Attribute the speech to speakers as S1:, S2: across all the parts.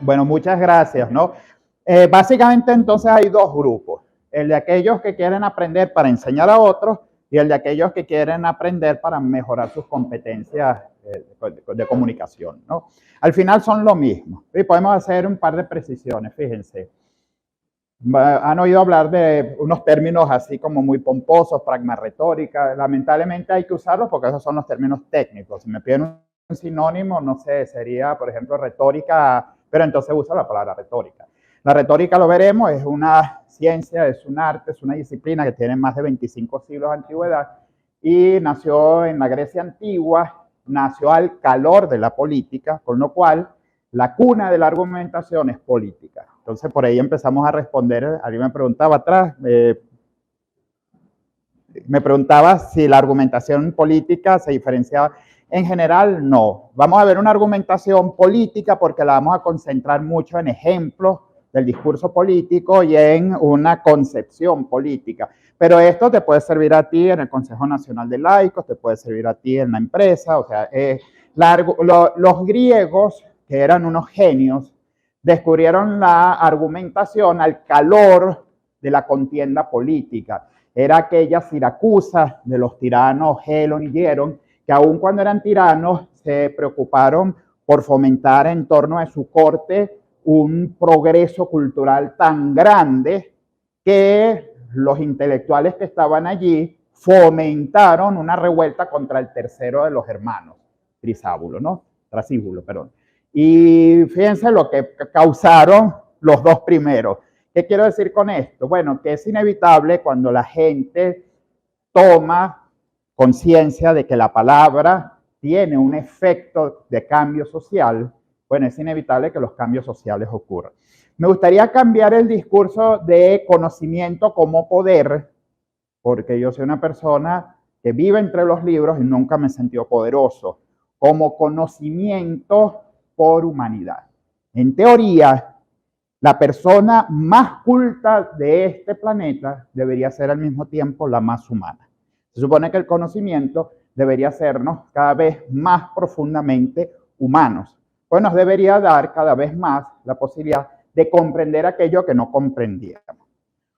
S1: Bueno, muchas gracias, ¿no? Básicamente entonces hay dos grupos, el de aquellos que quieren aprender para enseñar a otros y el de aquellos que quieren aprender para mejorar sus competencias de comunicación, ¿no? Al final son lo mismo y podemos hacer un par de precisiones, fíjense. Han oído hablar de unos términos así como muy pomposos, pragma-retórica. Lamentablemente hay que usarlos porque esos son los términos técnicos. Si me piden un sinónimo, no sé, sería, por ejemplo, retórica, pero entonces uso la palabra retórica. La retórica, lo veremos, es una ciencia, es un arte, es una disciplina que tiene más de 25 siglos de antigüedad y nació en la Grecia antigua, nació al calor de la política, con lo cual la cuna de la argumentación es política. Entonces, por ahí empezamos a responder. Alguien me preguntaba atrás, me preguntaba si la argumentación política se diferenciaba. En general, no. Vamos a ver una argumentación política porque la vamos a concentrar mucho en ejemplos del discurso político y en una concepción política. Pero esto te puede servir a ti en el Consejo Nacional de Laicos, te puede servir a ti en la empresa. O sea, los griegos, que eran unos genios, descubrieron la argumentación al calor de la contienda política. Era aquella Siracusa de los tiranos Gelon y Hieron, que aun cuando eran tiranos se preocuparon por fomentar en torno a su corte un progreso cultural tan grande que los intelectuales que estaban allí fomentaron una revuelta contra el tercero de los hermanos, Trasíbulo, perdón. Y fíjense lo que causaron los dos primeros. ¿Qué quiero decir con esto? Bueno, que es inevitable cuando la gente toma conciencia de que la palabra tiene un efecto de cambio social, bueno, es inevitable que los cambios sociales ocurran. Me gustaría cambiar el discurso de conocimiento como poder, porque yo soy una persona que vive entre los libros y nunca me he sentido poderoso, como conocimiento por humanidad. En teoría, la persona más culta de este planeta debería ser al mismo tiempo la más humana. Se supone que el conocimiento debería hacernos cada vez más profundamente humanos, pues nos debería dar cada vez más la posibilidad de comprender aquello que no comprendíamos.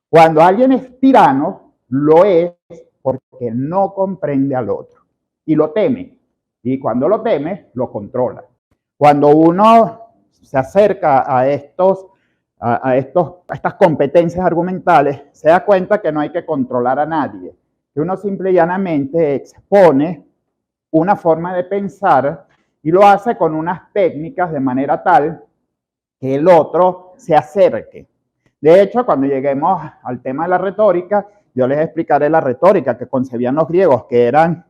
S1: Cuando alguien es tirano, lo es porque no comprende al otro y lo teme. Y cuando lo teme, lo controla. Cuando uno se acerca a estas competencias argumentales, se da cuenta que no hay que controlar a nadie, que uno simple y llanamente expone una forma de pensar y lo hace con unas técnicas de manera tal que el otro se acerque. De hecho, cuando lleguemos al tema de la retórica, yo les explicaré la retórica que concebían los griegos, que eran,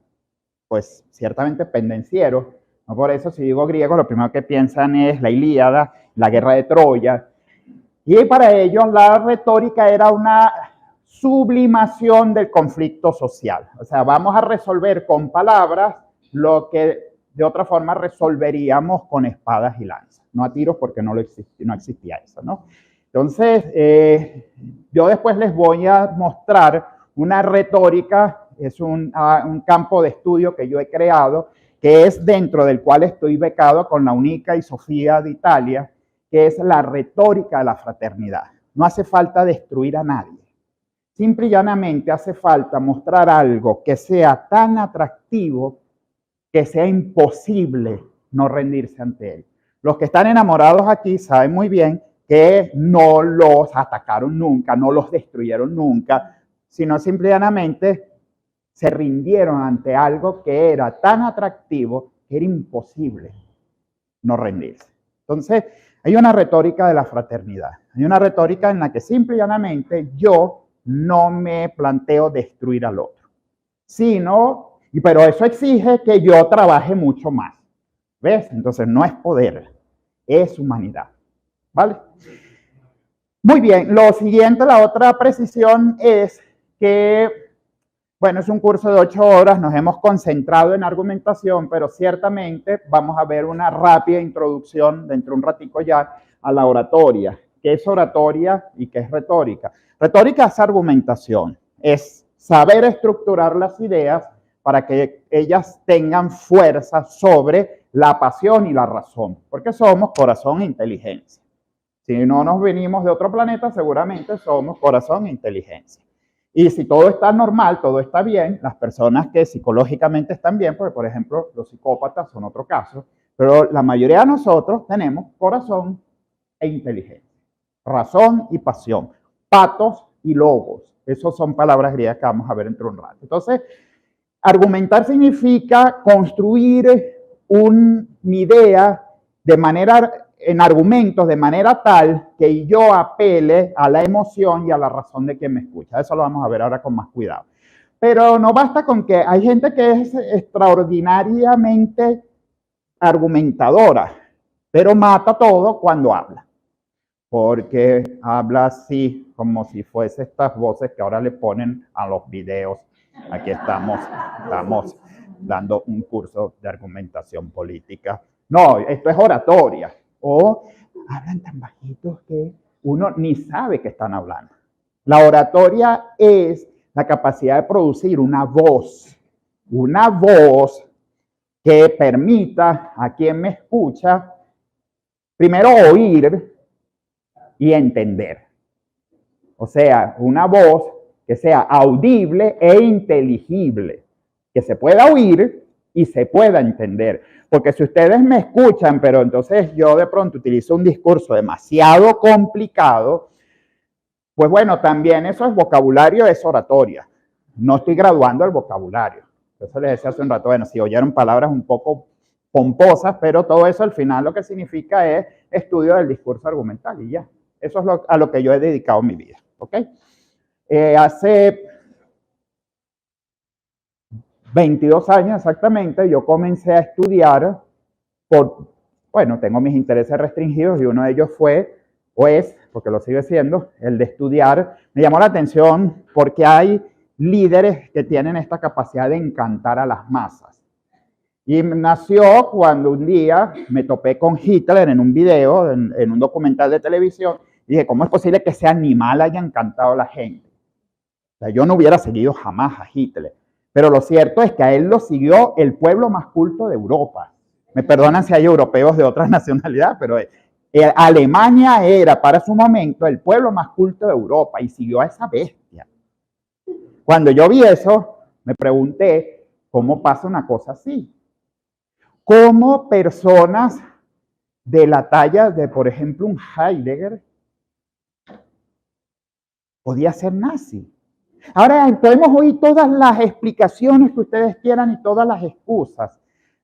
S1: pues, ciertamente pendencieros. No por eso, si digo griego, lo primero que piensan es la Ilíada, la guerra de Troya. Y para ellos la retórica era una sublimación del conflicto social. O sea, vamos a resolver con palabras lo que de otra forma resolveríamos con espadas y lanzas. No a tiros porque no existía eso, ¿no? Entonces, yo después les voy a mostrar una retórica, es un campo de estudio que yo he creado, que es dentro del cual estoy becado con la Unica y Sofía de Italia, que es la retórica de la fraternidad. No hace falta destruir a nadie. Simple y llanamente hace falta mostrar algo que sea tan atractivo que sea imposible no rendirse ante él. Los que están enamorados aquí saben muy bien que no los atacaron nunca, no los destruyeron nunca, sino simple y llanamente se rindieron ante algo que era tan atractivo que era imposible no rendirse. Entonces, hay una retórica de la fraternidad. Hay una retórica en la que simple y llanamente yo no me planteo destruir al otro, sino, pero eso exige que yo trabaje mucho más. ¿Ves? Entonces, no es poder, es humanidad. ¿Vale? Muy bien, lo siguiente, la otra precisión es que, bueno, es un curso de 8 horas, nos hemos concentrado en argumentación, pero ciertamente vamos a ver una rápida introducción dentro de un ratico ya a la oratoria. ¿Qué es oratoria y qué es retórica? Retórica es argumentación, es saber estructurar las ideas para que ellas tengan fuerza sobre la pasión y la razón, porque somos corazón e inteligencia. Si no nos venimos de otro planeta, seguramente somos corazón e inteligencia. Y si todo está normal, todo está bien, las personas que psicológicamente están bien, porque por ejemplo los psicópatas son otro caso, pero la mayoría de nosotros tenemos corazón e inteligencia, razón y pasión, patos y logos. Esas son palabras griegas que vamos a ver dentro de un rato. Entonces, argumentar significa construir una idea de manera, en argumentos de manera tal que yo apele a la emoción y a la razón de quien me escucha. Eso lo vamos a ver ahora con más cuidado. Pero no basta con que hay gente que es extraordinariamente argumentadora, pero mata todo cuando habla. Porque habla así, como si fuese estas voces que ahora le ponen a los videos. Aquí estamos dando un curso de argumentación política. No, esto es oratoria. O hablan tan bajitos que uno ni sabe que están hablando. La oratoria es la capacidad de producir una voz que permita a quien me escucha primero oír y entender. O sea, una voz que sea audible e inteligible, que se pueda oír y se pueda entender. Porque si ustedes me escuchan, pero entonces yo de pronto utilizo un discurso demasiado complicado, pues bueno, también eso es vocabulario, es oratoria. No estoy graduando el vocabulario. Eso les decía hace un rato, bueno, si oyeron palabras un poco pomposas, pero todo eso al final lo que significa es estudio del discurso argumental y ya. Eso es a lo que yo he dedicado mi vida, ¿ok? Hace 22 años exactamente yo comencé a estudiar bueno, tengo mis intereses restringidos y uno de ellos fue, o es, porque lo sigue siendo, el de estudiar. Me llamó la atención porque hay líderes que tienen esta capacidad de encantar a las masas. Y nació cuando un día me topé con Hitler en un video, en un documental de televisión, y dije, ¿cómo es posible que ese animal haya encantado a la gente? O sea, yo no hubiera seguido jamás a Hitler, pero lo cierto es que a él lo siguió el pueblo más culto de Europa. Me perdonan si hay europeos de otras nacionalidades, pero Alemania era para su momento el pueblo más culto de Europa y siguió a esa bestia. Cuando yo vi eso, me pregunté, ¿cómo pasa una cosa así? ¿Cómo personas de la talla de, por ejemplo, un Heidegger podía ser nazi? Ahora podemos oír todas las explicaciones que ustedes quieran y todas las excusas,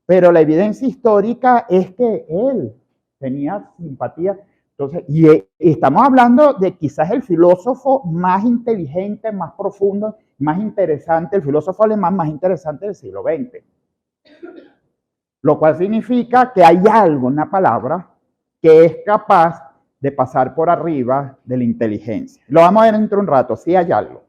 S1: pero la evidencia histórica es que él tenía simpatía. Entonces, y estamos hablando de quizás el filósofo más inteligente, más profundo, más interesante, el filósofo alemán más interesante del siglo XX. Lo cual significa que hay algo, una palabra, que es capaz de pasar por arriba de la inteligencia. Lo vamos a ver dentro de un rato, sí hay algo.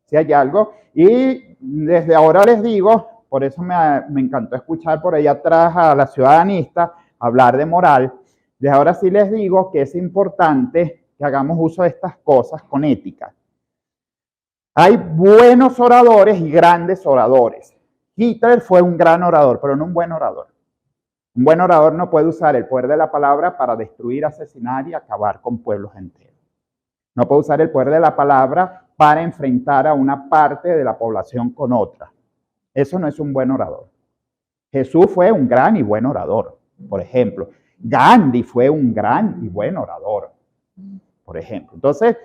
S1: Sí hay algo. Y desde ahora les digo, por eso me encantó escuchar por ahí atrás a la ciudadanista hablar de moral. Desde ahora sí les digo que es importante que hagamos uso de estas cosas con ética. Hay buenos oradores y grandes oradores. Hitler fue un gran orador, pero no un buen orador. Un buen orador no puede usar el poder de la palabra para destruir, asesinar y acabar con pueblos enteros. No puede usar el poder de la palabra para enfrentar a una parte de la población con otra. Eso no es un buen orador. Jesús fue un gran y buen orador, por ejemplo. Gandhi fue un gran y buen orador, por ejemplo. Entonces,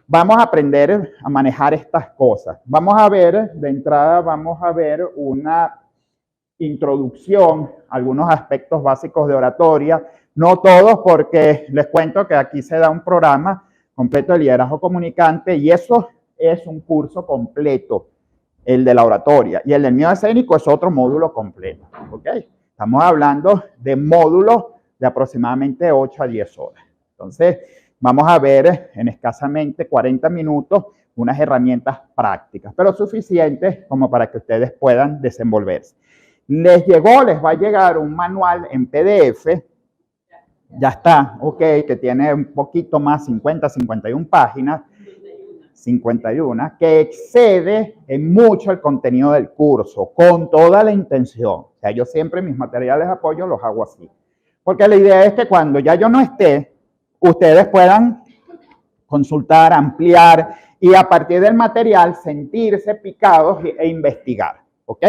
S1: vamos a aprender a manejar estas cosas. Vamos a ver, de entrada, vamos a ver una introducción, algunos aspectos básicos de oratoria. No todos, porque les cuento que aquí se da un programa completo de liderazgo comunicante y eso es un curso completo, el de la oratoria. Y el del miedo escénico es otro módulo completo, ¿ok? Estamos hablando de módulos de aproximadamente 8 a 10 horas. Entonces, vamos a ver en escasamente 40 minutos unas herramientas prácticas, pero suficientes como para que ustedes puedan desenvolverse. Les va a llegar un manual en PDF, ya está, ok, que tiene un poquito más, 51 páginas, 51, que excede en mucho el contenido del curso, con toda la intención. O sea, yo siempre mis materiales de apoyo los hago así. Porque la idea es que cuando ya yo no esté, ustedes puedan consultar, ampliar y a partir del material sentirse picados e investigar, ¿ok?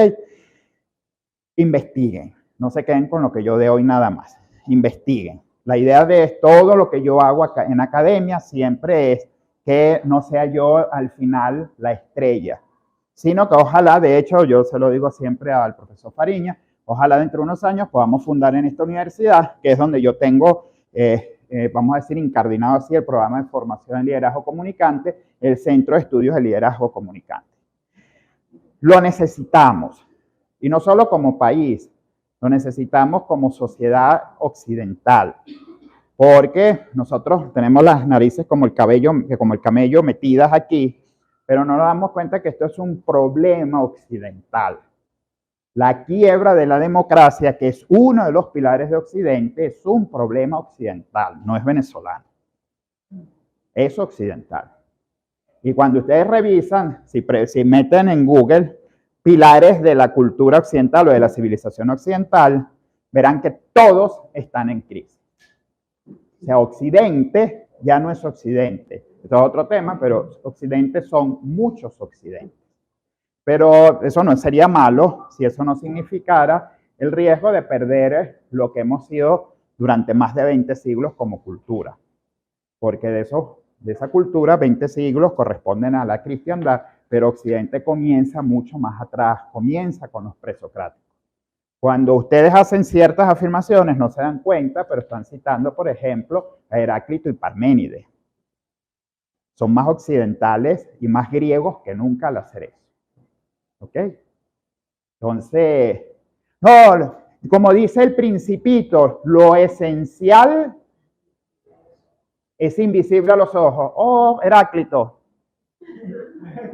S1: Investiguen, no se queden con lo que yo de hoy nada más, investiguen. La idea de todo lo que yo hago acá en academia siempre es que no sea yo al final la estrella, sino que ojalá, de hecho, yo se lo digo siempre al profesor Fariña, ojalá dentro de unos años podamos fundar en esta universidad, que es donde yo tengo, vamos a decir, incardinado así el programa de formación en liderazgo comunicante, el Centro de Estudios de Liderazgo Comunicante. Lo necesitamos, y no solo como país, lo necesitamos como sociedad occidental, porque nosotros tenemos las narices como el camello metidas aquí, pero no nos damos cuenta que esto es un problema occidental. La quiebra de la democracia, que es uno de los pilares de Occidente, es un problema occidental, no es venezolano. Es occidental. Y cuando ustedes revisan, si meten en Google pilares de la cultura occidental o de la civilización occidental, verán que todos están en crisis. O sea, Occidente ya no es Occidente. Esto es otro tema, pero Occidente son muchos occidentes. Pero eso no sería malo si eso no significara el riesgo de perder lo que hemos sido durante más de 20 siglos como cultura. Porque de esa cultura, 20 siglos corresponden a la cristiandad, pero Occidente comienza mucho más atrás, comienza con los presocráticos. Cuando ustedes hacen ciertas afirmaciones, no se dan cuenta, pero están citando, por ejemplo, a Heráclito y Parménides. Son más occidentales y más griegos que nunca al hacer eso. ¿Ok? Entonces, no, como dice el Principito, lo esencial es invisible a los ojos. Oh, Heráclito,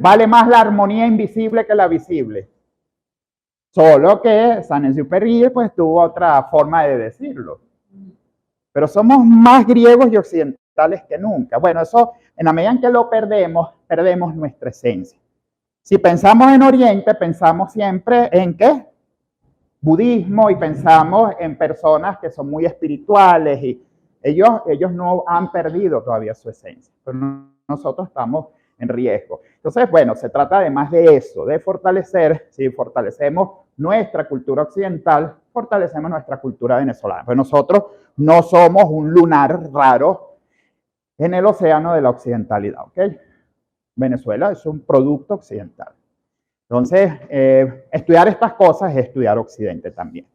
S1: vale más la armonía invisible que la visible. Solo que Saint-Exupéry pues tuvo otra forma de decirlo. Pero somos más griegos y occidentales que nunca. Bueno, eso, en la medida en que lo perdemos, perdemos nuestra esencia. Si pensamos en Oriente, pensamos siempre en ¿qué? Budismo, y pensamos en personas que son muy espirituales y ellos no han perdido todavía su esencia, pero nosotros estamos en riesgo. Entonces, bueno, se trata además de eso, de fortalecer, si fortalecemos nuestra cultura occidental, fortalecemos nuestra cultura venezolana. Pues nosotros no somos un lunar raro en el océano de la occidentalidad, ¿ok? Venezuela es un producto occidental. Entonces, estudiar estas cosas es estudiar Occidente también.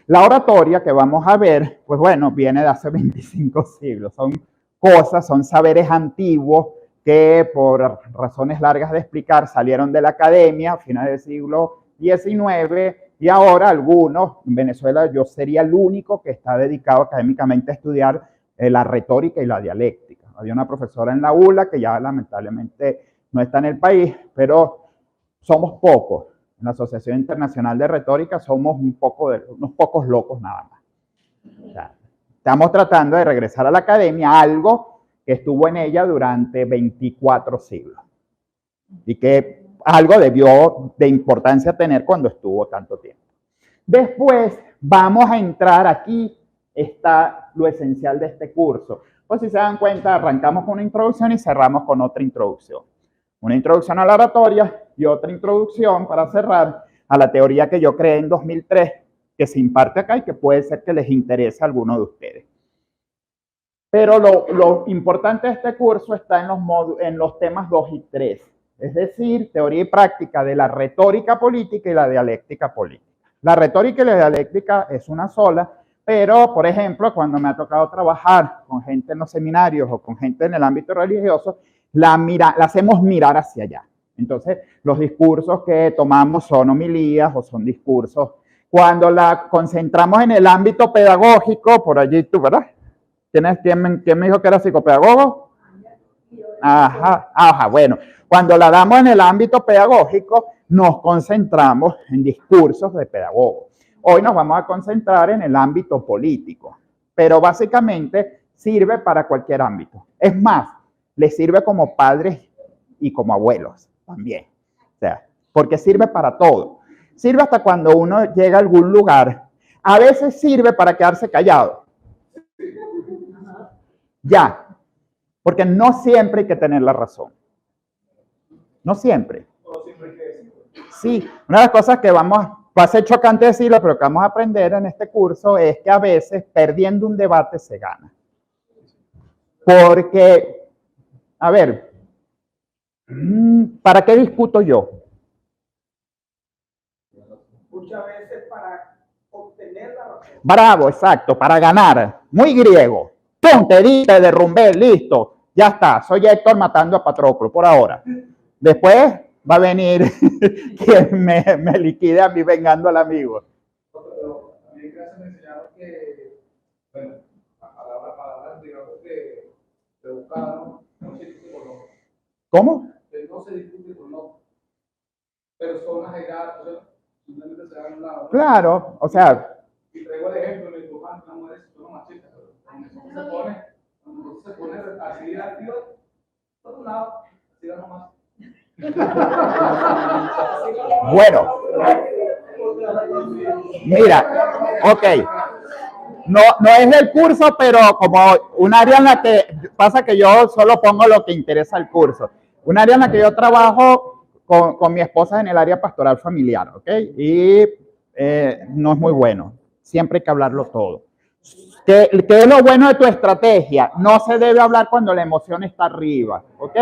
S1: La oratoria que vamos a ver, pues bueno, viene de hace 25 siglos. Son cosas, son saberes antiguos que por razones largas de explicar salieron de la academia a finales del siglo XIX y ahora algunos, en Venezuela yo sería el único que está dedicado académicamente a estudiar la retórica y la dialéctica. Había una profesora en la ULA que ya lamentablemente no está en el país, pero somos pocos. En la Asociación Internacional de Retórica somos unos pocos locos nada más. O sea, estamos tratando de regresar a la academia algo que estuvo en ella durante 24 siglos y que algo debió de importancia tener cuando estuvo tanto tiempo. Después vamos a entrar aquí, está lo esencial de este curso. Pues si se dan cuenta, arrancamos con una introducción y cerramos con otra introducción. Una introducción a la oratoria y otra introducción para cerrar a la teoría que yo creé en 2003, que se imparte acá y que puede ser que les interese a alguno de ustedes. Pero lo importante de este curso está en los temas 2 y 3, es decir, teoría y práctica de la retórica política y la dialéctica política. La retórica y la dialéctica es una sola, pero, por ejemplo, cuando me ha tocado trabajar con gente en los seminarios o con gente en el ámbito religioso, la hacemos mirar hacia allá. Entonces, los discursos que tomamos son homilías o son discursos. Cuando la concentramos en el ámbito pedagógico, por allí tú, ¿verdad? ¿Quién me dijo que era psicopedagogo? Ajá, bueno. Cuando la damos en el ámbito pedagógico, nos concentramos en discursos de pedagogos. Hoy nos vamos a concentrar en el ámbito político, pero básicamente sirve para cualquier ámbito. Es más, les sirve como padres y como abuelos también. O sea, porque sirve para todo. Sirve hasta cuando uno llega a algún lugar. A veces sirve para quedarse callado. Ya. Porque no siempre hay que tener la razón. No siempre. Sí, una de las cosas que va a ser chocante decirlo, pero que vamos a aprender en este curso es que a veces perdiendo un debate se gana. Porque, a ver, ¿para qué discuto yo?
S2: Muchas veces para obtener la razón.
S1: Bravo, exacto, para ganar. Muy griego. ¡Pum! Te di, te derrumbé, listo. Ya está, soy Héctor matando a Patroclo por ahora. Después va a venir quien me liquide a mí vengando al amigo.
S2: Pero a mí me enseñaron que, bueno, palabras, digamos, que educaron, no se discute con otros.
S1: ¿Cómo?
S2: No se discute con otros. Personas aisladas, simplemente se dan un lado.
S1: Claro, o sea.
S2: Y traigo el ejemplo de tu una mujer es una machista, pero cuando se pone así activa, por un lado, así da nomás.
S1: Bueno, mira, ok, no es del curso, pero como un área en la que pasa que yo solo pongo lo que interesa al curso, un área en la que yo trabajo con mi esposa en el área pastoral familiar, ok, y no es muy bueno, siempre hay que hablarlo todo. ¿Qué es lo bueno de tu estrategia? No se debe hablar cuando la emoción está arriba, ¿ok?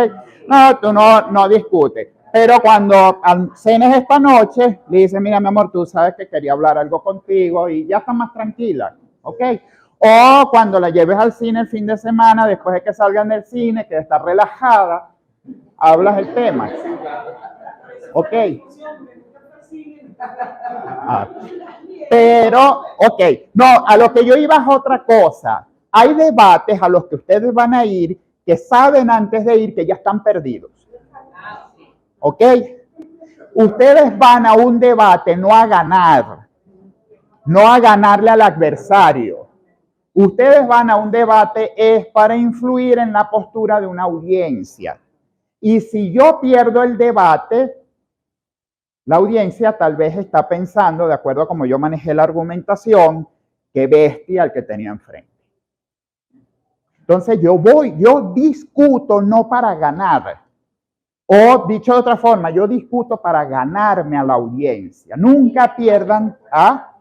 S1: No, tú no discutes. Pero cuando cenes esta noche, le dices, mira, mi amor, tú sabes que quería hablar algo contigo y ya está más tranquila, ¿ok? O cuando la lleves al cine el fin de semana, después de que salgan del cine, que está relajada, hablas el tema. ¿Ok? Pero, ok, no, a lo que yo iba es otra cosa. Hay debates a los que ustedes van a ir que saben antes de ir que ya están perdidos. ¿Ok? Ustedes van a un debate no a ganar, no a ganarle al adversario. Ustedes van a un debate es para influir en la postura de una audiencia. Y si yo pierdo el debate, la audiencia tal vez está pensando, de acuerdo a cómo yo manejé la argumentación, qué bestia el que tenía enfrente. Entonces yo discuto no para ganar. O dicho de otra forma, yo discuto para ganarme a la audiencia. Nunca pierdan. ¿Ah?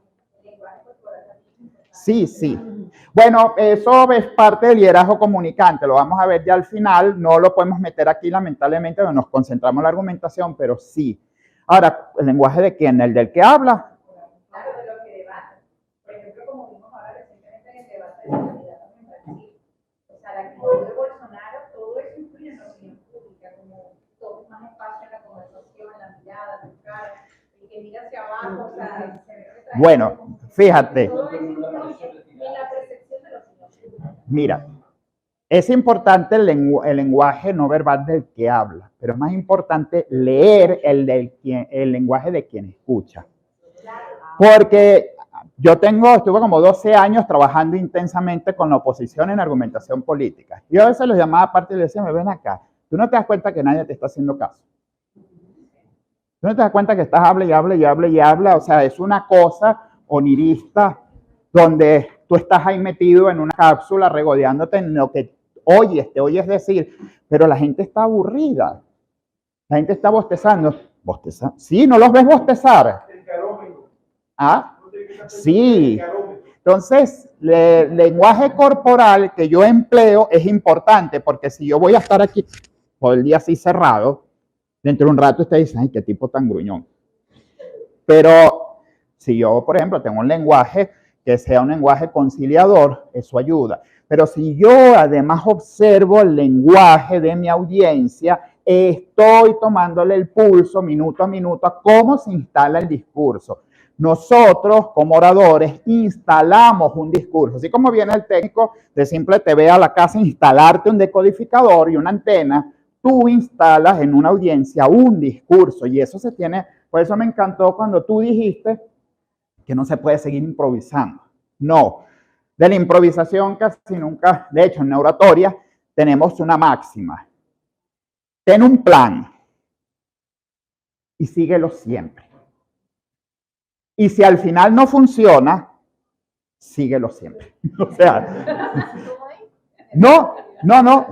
S1: Sí, sí. Bueno, eso es parte del liderazgo comunicante. Lo vamos a ver ya al final. No lo podemos meter aquí, lamentablemente, donde nos concentramos en la argumentación, pero sí. Ahora, ¿el lenguaje de quién? ¿El del que habla?
S3: Claro, de lo que debate. Por ejemplo, como vimos ahora recientemente en el debate de la candidatos en Brasil. O sea, la actitud de Bolsonaro, todo eso influye en la opinión pública, como todo es más espacio en la conversación, en la mirada, en la cara, el que mira hacia abajo, o sea, se ve retraído.
S1: Bueno, fíjate.
S3: Todo eso influye en la percepción de la opinión pública.
S1: Mira, es importante el lenguaje no verbal del que habla, pero es más importante leer el lenguaje de quien escucha. Porque yo estuve como 12 años trabajando intensamente con la oposición en argumentación política. Yo a veces los llamaba aparte y les decía, ven acá, tú no te das cuenta que nadie te está haciendo caso. Tú no te das cuenta que estás habla, o sea, es una cosa onirista donde tú estás ahí metido en una cápsula regodeándote en lo que te oyes decir, pero la gente está aburrida. La gente está bostezando. ¿Bostezar? Sí, ¿no los ves bostezar? ¿Ah? Sí. Entonces, el lenguaje corporal que yo empleo es importante porque si yo voy a estar aquí todo el día así cerrado, dentro de un rato ustedes dicen, ay, qué tipo tan gruñón. Pero si yo, por ejemplo, tengo un lenguaje que sea un lenguaje conciliador, eso ayuda. Pero si yo además observo el lenguaje de mi audiencia, estoy tomándole el pulso minuto a minuto a cómo se instala el discurso. Nosotros, como oradores, instalamos un discurso. Así como viene el técnico de Simple TV a la casa a instalarte un decodificador y una antena, tú instalas en una audiencia un discurso y eso se tiene. Por eso me encantó cuando tú dijiste que no se puede seguir improvisando. No, de la improvisación casi nunca, de hecho en neuratoria tenemos una máxima. Ten un plan y síguelo siempre. Y si al final no funciona, síguelo siempre. O sea, no, No,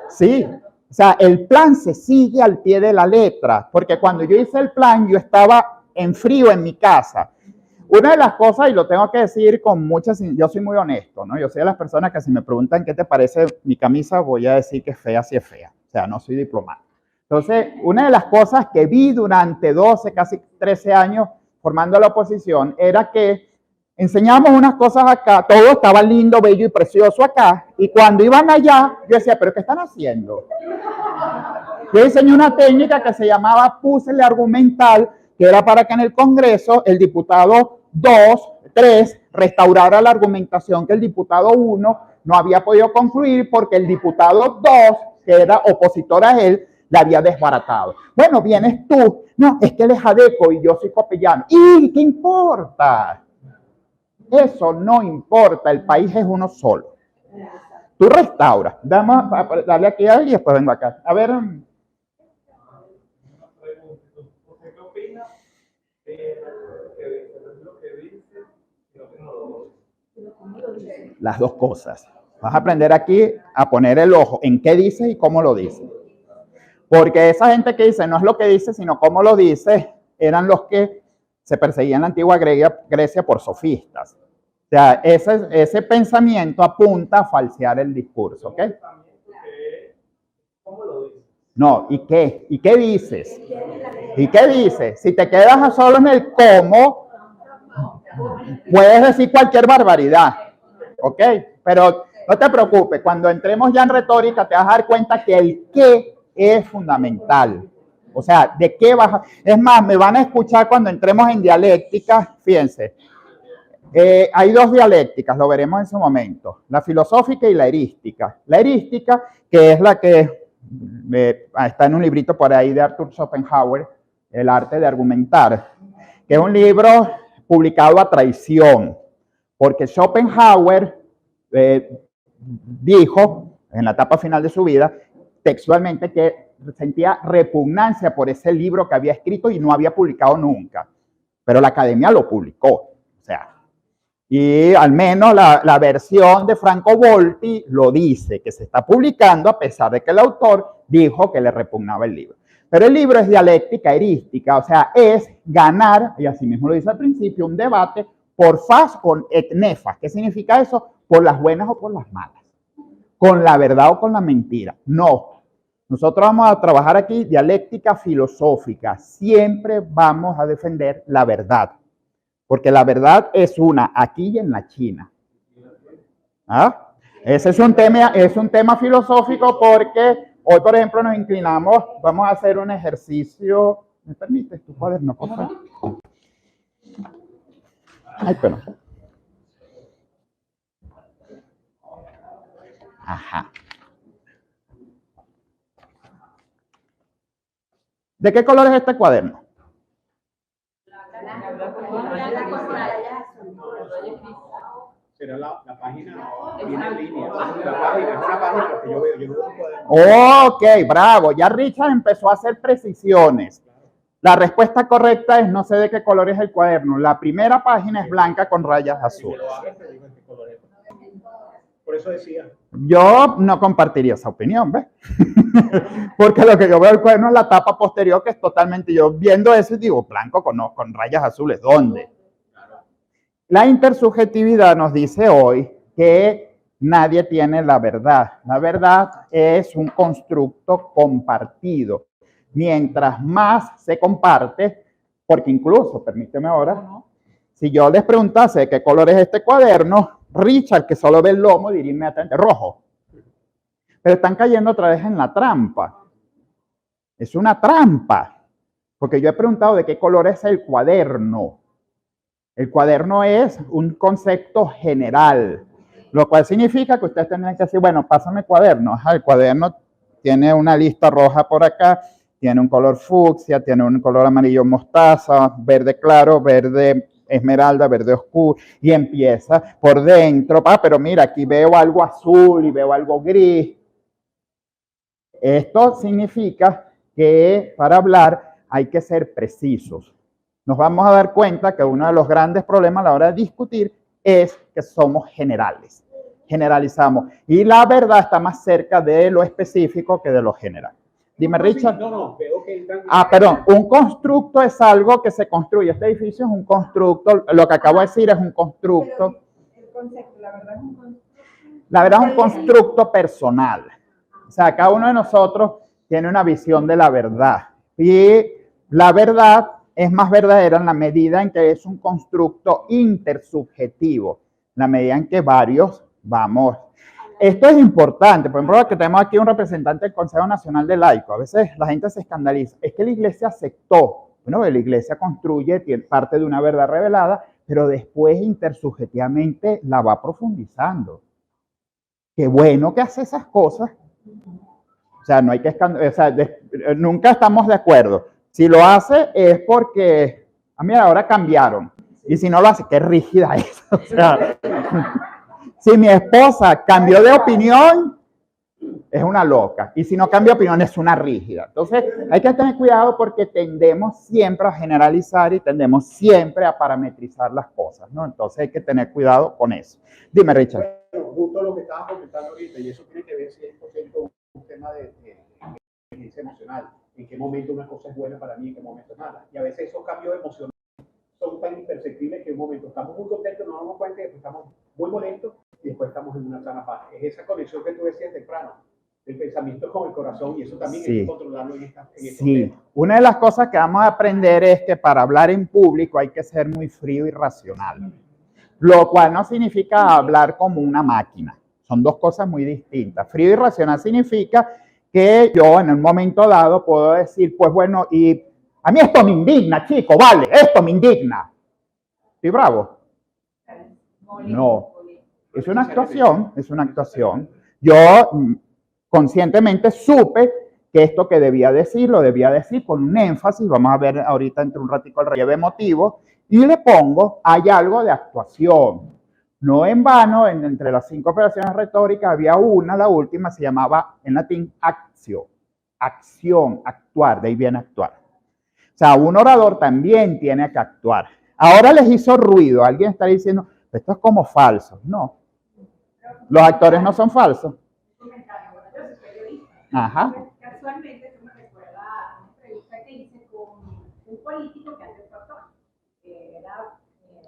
S1: sí, o sea, el plan se sigue al pie de la letra, porque cuando yo hice el plan, yo estaba en frío en mi casa. Una de las cosas, y lo tengo que decir con muchas, yo soy muy honesto, ¿no? Yo soy de las personas que si me preguntan qué te parece mi camisa, voy a decir que es fea si es fea. O sea, no soy diplomático. Entonces, una de las cosas que vi durante 12, casi 13 años formando la oposición, era que enseñábamos unas cosas acá, todo estaba lindo, bello y precioso acá, y cuando iban allá, yo decía, ¿pero qué están haciendo? Yo diseñé una técnica que se llamaba puzzle argumental, que era para que en el Congreso el diputado 2, 3 restaurara la argumentación que el diputado 1 no había podido concluir porque el diputado 2, que era opositor a él, la había desbaratado. Bueno, vienes tú. No, es que él es adeco y yo soy copellano. ¿Y qué importa? Eso no importa. El país es uno solo. Tú restauras. Dale aquí a él y después vengo acá. A ver.
S2: ¿Usted qué opina de lo que dice y lo que no lo dice?
S1: Las dos cosas. Vas a aprender aquí a poner el ojo en qué dice y cómo lo dice. Porque esa gente que dice no es lo que dice, sino cómo lo dice, eran los que se perseguían en la antigua Grecia por sofistas. O sea, ese pensamiento apunta a falsear el discurso, ¿ok?
S2: ¿Cómo lo dice?
S1: No, ¿y qué? ¿Y qué dices? ¿Y qué dices? Si te quedas solo en el cómo, puedes decir cualquier barbaridad, ¿ok? Pero no te preocupes, cuando entremos ya en retórica te vas a dar cuenta que el qué es fundamental. O sea, ¿de qué vas a...? Es más, me van a escuchar cuando entremos en dialéctica, fíjense. Hay dos dialécticas, lo veremos en su momento, la filosófica y la erística. La erística, que es la que está en un librito por ahí de Arthur Schopenhauer, El arte de argumentar, que es un libro publicado a traición, porque Schopenhauer dijo, en la etapa final de su vida, textualmente que sentía repugnancia por ese libro que había escrito y no había publicado nunca, pero la academia lo publicó, o sea, y al menos la versión de Franco Volpi lo dice, que se está publicando a pesar de que el autor dijo que le repugnaba el libro. Pero el libro es dialéctica erística, o sea, es ganar, y así mismo lo dice al principio, un debate por fas o et nefas. ¿Qué significa eso? Por las buenas o por las malas, con la verdad o con la mentira. No, nosotros vamos a trabajar aquí dialéctica filosófica, siempre vamos a defender la verdad. Porque la verdad es una, aquí y en la China. ¿Ah? Ese es un tema filosófico porque hoy, por ejemplo, nos inclinamos, vamos a hacer un ejercicio. ¿Me permites tu cuaderno, por favor? Ay, pero. Ajá. ¿De qué color es este cuaderno?
S2: Será la página, viene en línea. La página es una página que yo veo. Yo no
S1: Ok, bravo. Ya Richard empezó a hacer precisiones. La respuesta correcta es no sé de qué color es el cuaderno. La primera página es blanca con rayas azules.
S2: Por eso decía.
S1: Yo no compartiría esa opinión, ¿ves? Porque lo que yo veo del cuaderno es la tapa posterior, que es totalmente, yo viendo eso y digo, blanco con rayas azules, ¿dónde? La intersubjetividad nos dice hoy que nadie tiene la verdad. La verdad es un constructo compartido. Mientras más se comparte, porque incluso, permíteme ahora, si yo les preguntase de qué color es este cuaderno, Richard, que solo ve el lomo, diría inmediatamente rojo. Pero están cayendo otra vez en la trampa. Es una trampa, porque yo he preguntado de qué color es el cuaderno. El cuaderno es un concepto general, lo cual significa que ustedes tienen que decir, bueno, pásame el cuaderno. Ajá, el cuaderno tiene una lista roja por acá, tiene un color fucsia, tiene un color amarillo mostaza, verde claro, verde esmeralda, verde oscuro, y empieza por dentro. Pero mira, aquí veo algo azul y veo algo gris. Esto significa que para hablar hay que ser precisos. Nos vamos a dar cuenta que uno de los grandes problemas a la hora de discutir es que somos generales. generalizamos. Y la verdad está más cerca de lo específico que de lo general. Dime, Richard.
S4: No, veo que entran...
S1: Perdón, un constructo es algo que se construye. Este edificio es un constructo, lo que acabo de decir es un constructo.
S3: El concepto, la verdad es un constructo.
S1: La verdad es un constructo personal. O sea, cada uno de nosotros tiene una visión de la verdad. Y la verdad es más verdadera en la medida en que es un constructo intersubjetivo, en la medida en que varios vamos. Esto es importante, por ejemplo, que tenemos aquí un representante del Consejo Nacional de Laicos. A veces la gente se escandaliza. Es que la iglesia aceptó. Bueno, la iglesia construye, tiene parte de una verdad revelada, pero después intersubjetivamente la va profundizando. Qué bueno que hace esas cosas. O sea, no hay que nunca estamos de acuerdo. Si lo hace es porque, mira, ahora cambiaron. Y si no lo hace, qué rígida es. O sea, si mi esposa cambió de opinión, es una loca. Y si no cambia de opinión, es una rígida. Entonces, hay que tener cuidado porque tendemos siempre a generalizar y tendemos siempre a parametrizar las cosas, ¿no? Entonces, hay que tener cuidado con eso. Dime, Richard.
S4: Bueno, justo lo que estabas comentando ahorita, y eso tiene que ver 100% un tema de inteligencia emocional. En qué momento una cosa es buena para mí, en qué momento es mala. Y a veces esos cambios emocionales son tan imperceptibles que en un momento estamos muy contentos, no nos damos cuenta, y después estamos muy molestos y después estamos en una sana paz. Es esa conexión que tú decías temprano, el pensamiento con el corazón, y eso también hay que controlarlo en estos temas.
S1: Una de las cosas que vamos a aprender es que para hablar en público hay que ser muy frío y racional, lo cual no significa hablar como una máquina. Son dos cosas muy distintas. Frío y racional significa que yo en un momento dado puedo decir, pues bueno, y a mí esto me indigna, chico, vale, esto me indigna. ¿Estoy bravo? No. Es una actuación, es una actuación. Yo conscientemente supe que esto que debía decir, lo debía decir con un énfasis. Vamos a ver ahorita entre un ratico el relieve emotivo. Y le pongo, hay algo de actuación. No en vano, entre las 5 operaciones retóricas había una, la última, se llamaba en latín actio. Acción, actuar, de ahí viene actuar. O sea, un orador también tiene que actuar. Ahora les hizo ruido. Alguien está diciendo, esto es como falso. No. Los actores no son falsos. Ajá.
S3: Casualmente, tú me recuerdas a una entrevista que hice con un político que antes fue actor, que era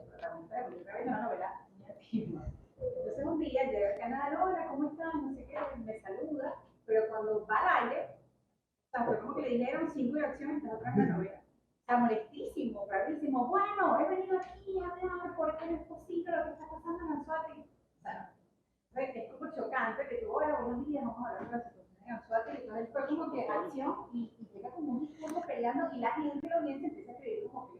S3: protagonista de una novela. Entonces un día llega al canal, hola, ¿cómo están? No sé qué, me saluda, pero cuando va al aire, o sea, fue como que le dijeron 5 acciones de otra novela. Está molestísimo, bravísimo. Bueno, he venido aquí a hablar porque no es posible lo que está pasando en Anzoátegui. O sea, es como chocante que tú, hola, buenos días, vamos a hablar de la situación en Anzoátegui. Entonces fue como que acción y llega como un discurso peleando y la gente lo viene y se empieza a creer como que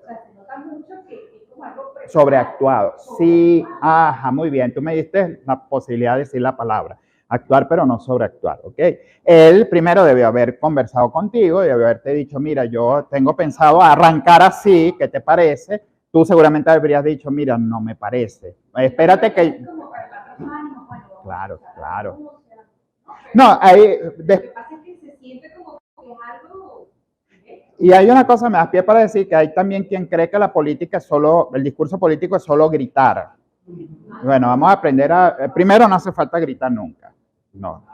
S3: o sea, se nota mucho que es como algo
S1: sobreactuado. Sí, ajá, muy bien. Tú me diste la posibilidad de decir la palabra. Actuar, pero no sobreactuar, ¿ok? Él primero debió haber conversado contigo, debió haberte dicho, mira, yo tengo pensado arrancar así, ¿qué te parece? Tú seguramente habrías dicho, mira, no me parece. Espérate que... Claro, claro. No, ahí... Y hay una cosa, me das pie para decir que hay también quien cree que la política es solo, el discurso político es solo gritar. Bueno, vamos a aprender a... Primero, no hace falta gritar nunca. No.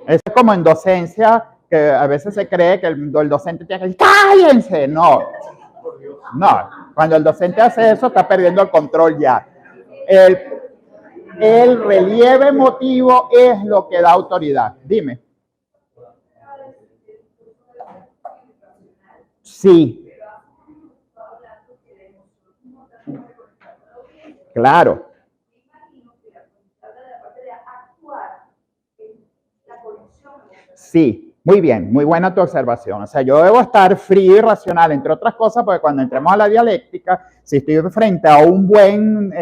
S1: Es como en docencia, que a veces se cree que el docente tiene que decir, ¡cállense! No. No. Cuando el docente hace eso, está perdiendo el control ya. El relieve emotivo es lo que da autoridad. Dime. Sí. Claro. Sí, muy bien, muy buena tu observación. O sea, yo debo estar frío y racional, entre otras cosas, porque cuando entremos a la dialéctica, si estoy frente a un buen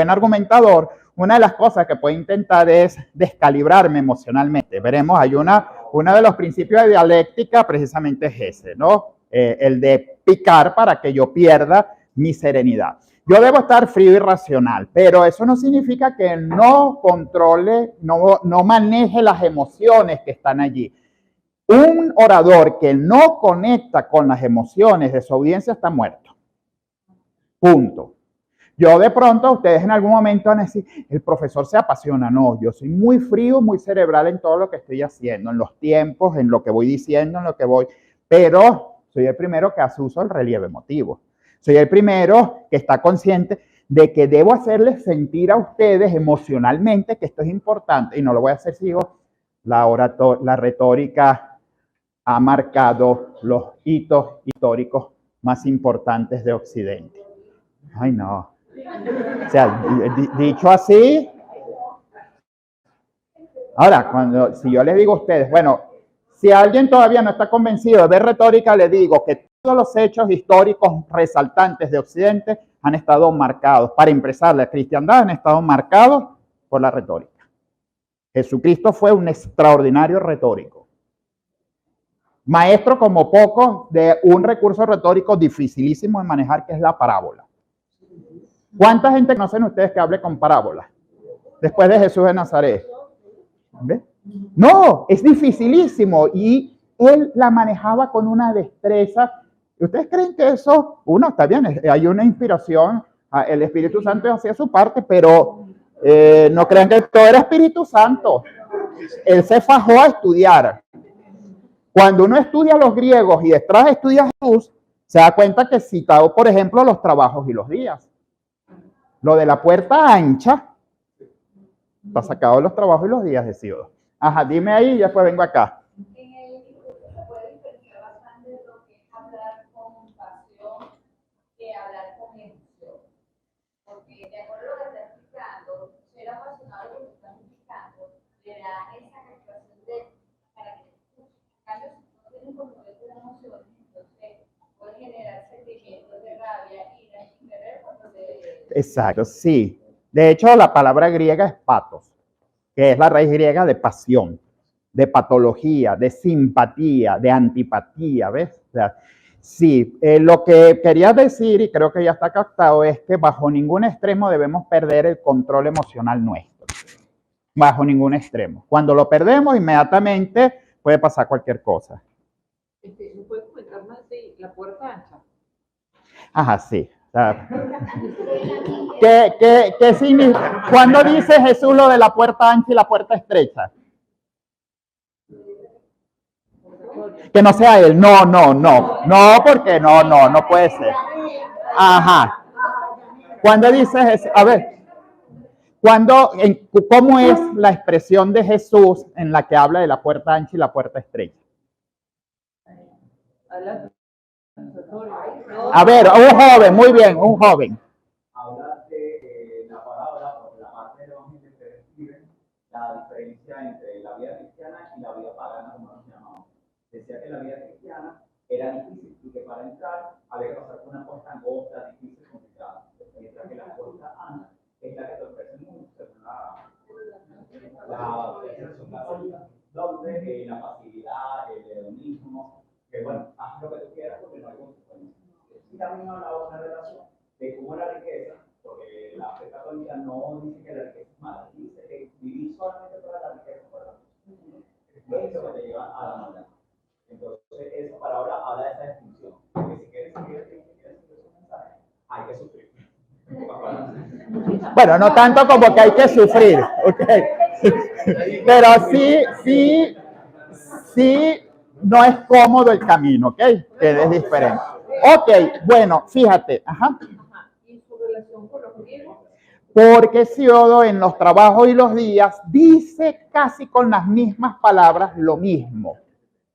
S1: argumentador, una de las cosas que puedo intentar es descalibrarme emocionalmente. Veremos, hay uno de los principios de dialéctica precisamente es ese, ¿no? El de picar para que yo pierda mi serenidad. Yo debo estar frío y racional, pero eso no significa que no controle, no maneje las emociones que están allí. Un orador que no conecta con las emociones de su audiencia está muerto. Punto. Yo de pronto, ustedes en algún momento van a decir, el profesor se apasiona. No, yo soy muy frío, muy cerebral en todo lo que estoy haciendo, en los tiempos, en lo que voy diciendo, en lo que voy. Pero soy el primero que hace uso del relieve emotivo. Soy el primero que está consciente de que debo hacerles sentir a ustedes emocionalmente que esto es importante. Y no lo voy a hacer si digo, la retórica ha marcado los hitos históricos más importantes de Occidente. Ay, no. O sea, dicho así. Ahora, si yo les digo a ustedes, bueno, si alguien todavía no está convencido de ver retórica, le digo que todos los hechos históricos resaltantes de Occidente han estado marcados, para empezar, la cristiandad han estado marcados por la retórica. Jesucristo fue un extraordinario retórico. Maestro como poco de un recurso retórico dificilísimo de manejar, que es la parábola. ¿Cuánta gente conocen ustedes que hable con parábolas? Después de Jesús de Nazaret. ¿Ve? No, es dificilísimo. Y él la manejaba con una destreza. ¿Ustedes creen que eso, está bien, hay una inspiración, el Espíritu Santo hacía su parte, pero no crean que todo era Espíritu Santo. Él se fajó a estudiar. Cuando uno estudia los griegos y detrás estudia a Jesús, se da cuenta que citado, por ejemplo, los trabajos y los días. Lo de la puerta ancha está sacado de los trabajos y los días de Hesíodo. Ajá, dime ahí y después vengo acá.
S3: En el discurso se puede diferenciar bastante de lo que es hablar con pasión que hablar con emoción. Porque de acuerdo a lo que está explicando, ser apasionado por lo que está explicando le da esa actuación para que escuche. En cambio, si no tienen control de las emociones, entonces puede generar sentimientos de rabia, ira, sin querer cuando de...
S1: Exacto, sí. De hecho, la palabra griega es patos, que es la raíz griega de pasión, de patología, de simpatía, de antipatía, ¿ves? O sea, sí, lo que quería decir, y creo que ya está captado, es que bajo ningún extremo debemos perder el control emocional nuestro. Bajo ningún extremo. Cuando lo perdemos, inmediatamente puede pasar cualquier cosa.
S5: ¿Me puedes comentar más de la puerta ancha?
S1: Ajá, sí. ¿Qué significa? ¿Cuándo dice Jesús lo de la puerta ancha y la puerta estrecha? Que no sea él. No, porque no puede ser. Ajá. ¿Cuándo dice Jesús? A ver, ¿cómo es la expresión de Jesús en la que habla de la puerta ancha y la puerta estrecha? A ver, un joven, muy bien, un joven.
S6: Habla de la palabra, o la parte del evangelio que describe la diferencia entre la vida cristiana y la vida pagana, como nos llamamos. Decía que la vida cristiana era difícil y que para entrar había que pasar por una puerta angosta, difícil, complicada. Mientras que la puerta ancha es la que te ofrece el mundo, según la versión católica, donde la facilidad, el hedonismo, que bueno, haz lo que tú quieras porque no hay consecuencias. Y también hablaba de una relación de cómo la riqueza, porque la fe católica no dice que la riqueza es mala, dice que vivir solamente para la riqueza, para la es lo que te lleva a la maldad. Entonces, esa palabra habla de esa distinción, que si quieres seguir su mensaje, hay que sufrir.
S1: Bueno, no tanto como que hay que sufrir, ¿okay? Pero sí, no es cómodo el camino, ¿ok? Que es diferente. Ok, bueno, fíjate, ajá.
S5: ¿Y su relación con los griegos?
S1: Porque Hesíodo en los trabajos y los días dice casi con las mismas palabras lo mismo.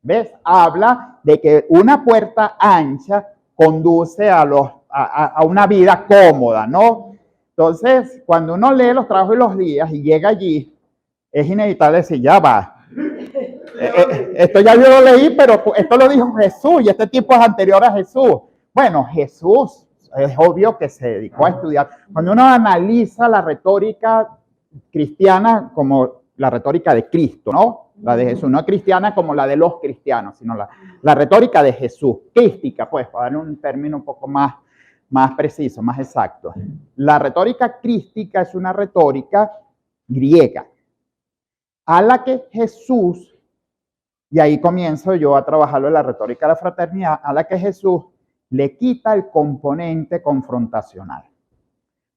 S1: ¿Ves? Habla de que una puerta ancha conduce a una vida cómoda, ¿no? Entonces, cuando uno lee los trabajos y los días y llega allí, es inevitable decir, ya va. Esto ya yo lo leí, pero esto lo dijo Jesús y este tipo es anterior a Jesús. Bueno, Jesús es obvio que se dedicó a estudiar. Cuando uno analiza la retórica cristiana como la retórica de Cristo, ¿no? La de Jesús, no cristiana como la de los cristianos, sino la retórica de Jesús, crística, pues, para darle un término un poco más preciso, más exacto. La retórica crística es una retórica griega, a la que Jesús, y ahí comienzo yo a trabajarlo en la retórica de la fraternidad, a la que Jesús le quita el componente confrontacional.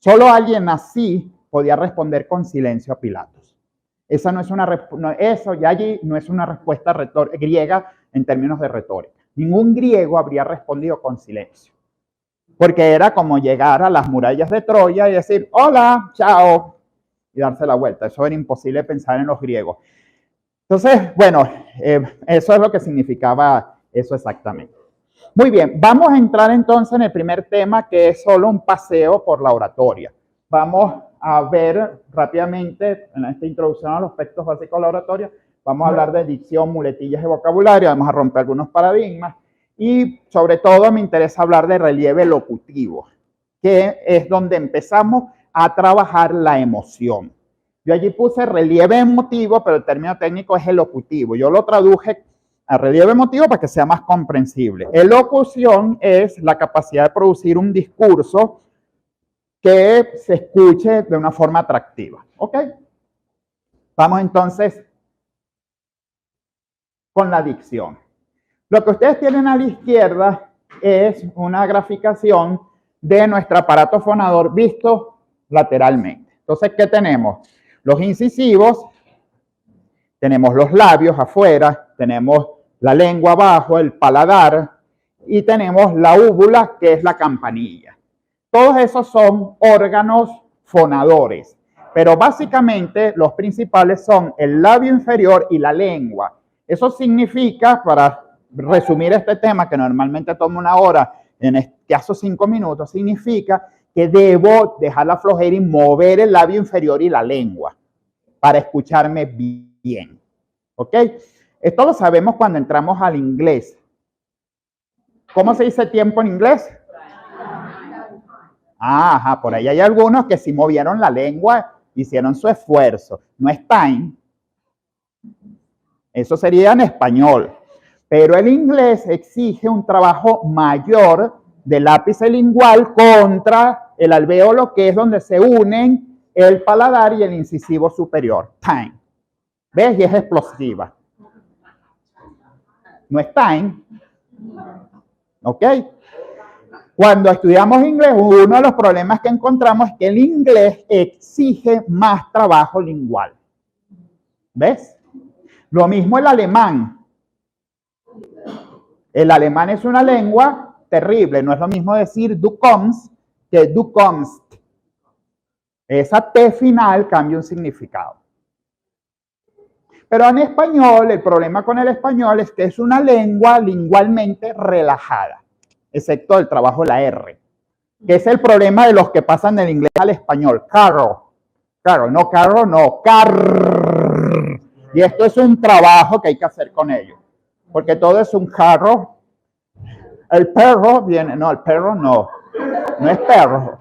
S1: Solo alguien así podía responder con silencio a Pilatos. Esa no es una, eso ya allí no es una respuesta griega en términos de retórica. Ningún griego habría respondido con silencio. Porque era como llegar a las murallas de Troya y decir, hola, chao, y darse la vuelta. Eso era imposible pensar en los griegos. Entonces, bueno, eso es lo que significaba eso exactamente. Muy bien, vamos a entrar entonces en el primer tema, que es solo un paseo por la oratoria. Vamos a ver rápidamente, en esta introducción a los aspectos básicos de la oratoria, vamos a hablar de dicción, muletillas y vocabulario, vamos a romper algunos paradigmas, y sobre todo me interesa hablar de relieve locutivo, que es donde empezamos a trabajar la emoción. Yo allí puse relieve emotivo, pero el término técnico es elocutivo. Yo lo traduje a relieve emotivo para que sea más comprensible. Elocución es la capacidad de producir un discurso que se escuche de una forma atractiva. ¿Ok? Vamos entonces con la dicción. Lo que ustedes tienen a la izquierda es una graficación de nuestro aparato fonador visto lateralmente. Entonces, ¿qué tenemos? Los incisivos, tenemos los labios afuera, tenemos la lengua abajo, el paladar, y tenemos la úvula, que es la campanilla. Todos esos son órganos fonadores, pero básicamente los principales son el labio inferior y la lengua. Eso significa, para resumir este tema, que normalmente toma una hora, en este caso 5 minutos, significa que debo dejar la flojera y mover el labio inferior y la lengua para escucharme bien. ¿Ok? Esto lo sabemos cuando entramos al inglés. ¿Cómo se dice tiempo en inglés? Ajá, por ahí hay algunos que sí movieron la lengua, hicieron su esfuerzo. No es time. Eso sería en español. Pero el inglés exige un trabajo mayor del ápice lingual contra el alvéolo, que es donde se unen el paladar y el incisivo superior. Time. ¿Ves? Y es explosiva. No es time. ¿Ok? Cuando estudiamos inglés, uno de los problemas que encontramos es que el inglés exige más trabajo lingual. ¿Ves? Lo mismo el alemán. El alemán es una lengua terrible. No es lo mismo decir du kommst que du kommst. Esa T final cambia un significado. Pero en español, el problema con el español es que es una lengua lingualmente relajada, excepto el trabajo de la R, que es el problema de los que pasan del inglés al español. Carro, no, car. Y esto es un trabajo que hay que hacer con ellos, porque todo es un carro. El perro viene, no, el perro no es perro.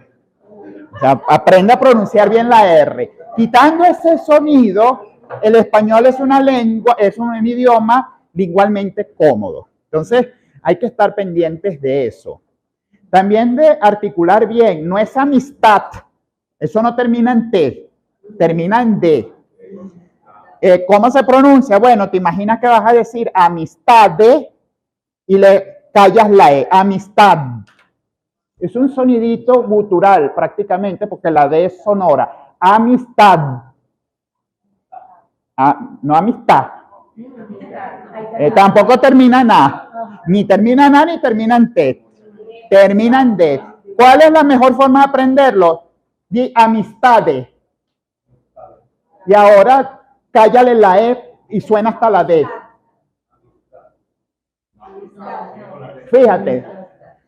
S1: O sea, aprende a pronunciar bien la R. Quitando ese sonido, el español es una lengua, es un idioma lingualmente cómodo. Entonces, hay que estar pendientes de eso. También de articular bien, no es amistad. Eso no termina en T, termina en D. ¿Cómo se pronuncia? Bueno, te imaginas que vas a decir amistad y le callas la E, amistad. Es un sonidito gutural prácticamente porque la D es sonora. Amistad. No amistad. Tampoco termina en A. Ni termina en A ni termina en T. Termina en D. ¿Cuál es la mejor forma de aprenderlo? Di amistades. Y ahora cállale la E y suena hasta la D. Fíjate,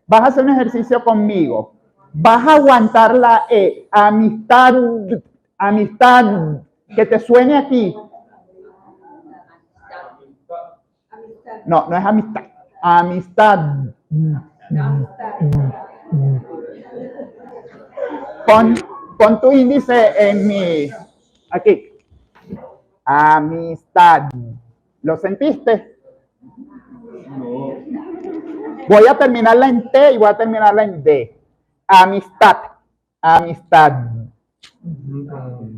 S1: vas a hacer un ejercicio conmigo. Vas a aguantar la E. Amistad. Amistad. Que te suene aquí. No, no es amistad. Amistad. Pon tu índice en mi... Aquí. Amistad. ¿Lo sentiste? No. Voy a terminarla en T y voy a terminarla en D. Amistad. Amistad.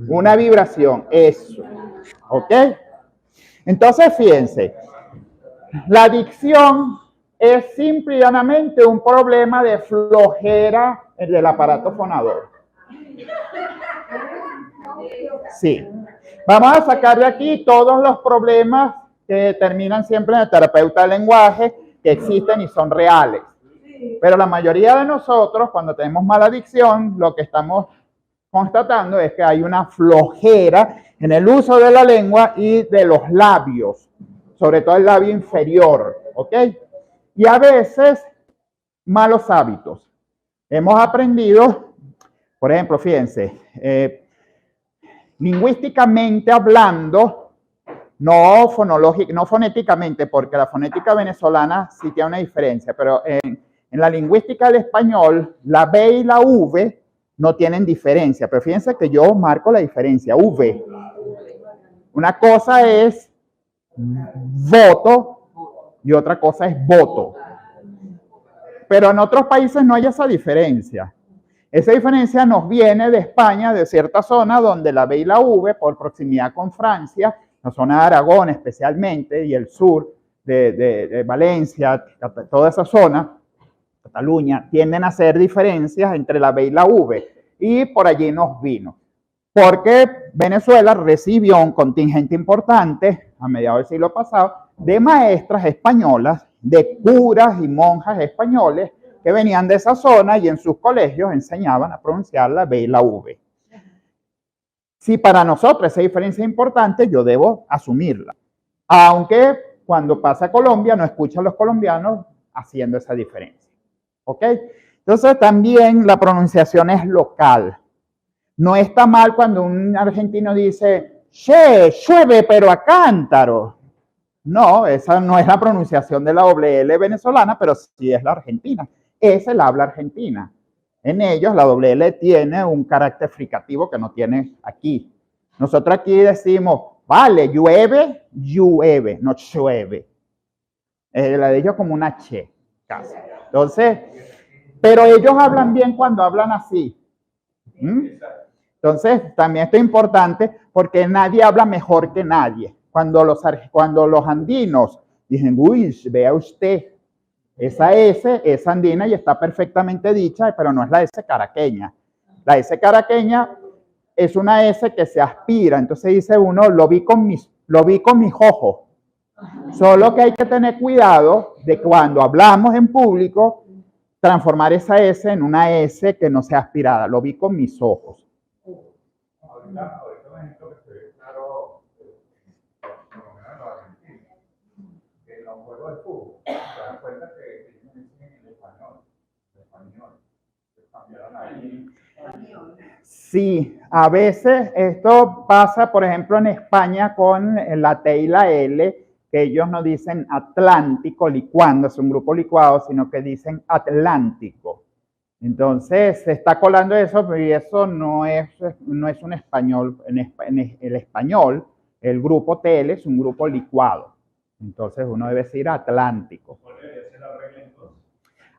S1: Una vibración. Eso. ¿Ok? Entonces, fíjense. La dicción es simple y llanamente un problema de flojera del aparato fonador. Sí. Vamos a sacar de aquí todos los problemas que terminan siempre en el terapeuta del lenguaje, que existen y son reales. Pero la mayoría de nosotros, cuando tenemos mala dicción, lo que estamos constatando es que hay una flojera en el uso de la lengua y de los labios, sobre todo el labio inferior, ¿ok? Y a veces, malos hábitos. Hemos aprendido, por ejemplo, fíjense, lingüísticamente hablando, no fonéticamente, porque la fonética venezolana sí tiene una diferencia, pero en la lingüística del español, la B y la V no tienen diferencia, pero fíjense que yo marco la diferencia, V. Una cosa es voto y otra cosa es voto. Pero en otros países no hay esa diferencia. Esa diferencia nos viene de España, de cierta zona donde la B y la V, por proximidad con Francia, la zona de Aragón especialmente, y el sur de Valencia, toda esa zona, Cataluña, tienden a hacer diferencias entre la B y la V. Y por allí nos vino. Porque Venezuela recibió un contingente importante a mediados del siglo pasado de maestras españolas, de curas y monjas españoles que venían de esa zona y en sus colegios enseñaban a pronunciar la B y la V. Si para nosotros esa diferencia es importante, yo debo asumirla. Aunque cuando pasa a Colombia no escucho a los colombianos haciendo esa diferencia. ¿Ok? Entonces también la pronunciación es local. No está mal cuando un argentino dice, che, llueve pero a cántaro. No, esa no es la pronunciación de la doble L venezolana, pero sí es la argentina. Es el habla argentina. En ellos la doble L tiene un carácter fricativo que no tiene aquí. Nosotros aquí decimos, vale, llueve, llueve, no llueve. La de ellos como una che, casi. Entonces, pero ellos hablan bien cuando hablan así. Entonces, también esto es importante porque nadie habla mejor que nadie. Cuando los andinos dicen, uy, vea usted, esa S es andina y está perfectamente dicha, pero no es la S caraqueña. La S caraqueña es una S que se aspira. Entonces dice uno, lo vi con mis ojos. Solo que hay que tener cuidado de cuando hablamos en público, transformar esa S en una S que no sea aspirada. Lo vi con mis ojos.
S2: Ahorita un ejemplo que se ve claro, por lo menos en los argentinos, en los juegos de fútbol, se dan cuenta que ellos dicen en español, cambiaron ahí.
S1: Sí, a veces esto pasa, por ejemplo, en España con la T y la L, que ellos no dicen Atlántico licuando, es un grupo licuado, sino que dicen Atlántico. Entonces se está colando eso, y eso no es un español. En el español, el grupo TL es un grupo licuado. Entonces uno debe decir Atlántico.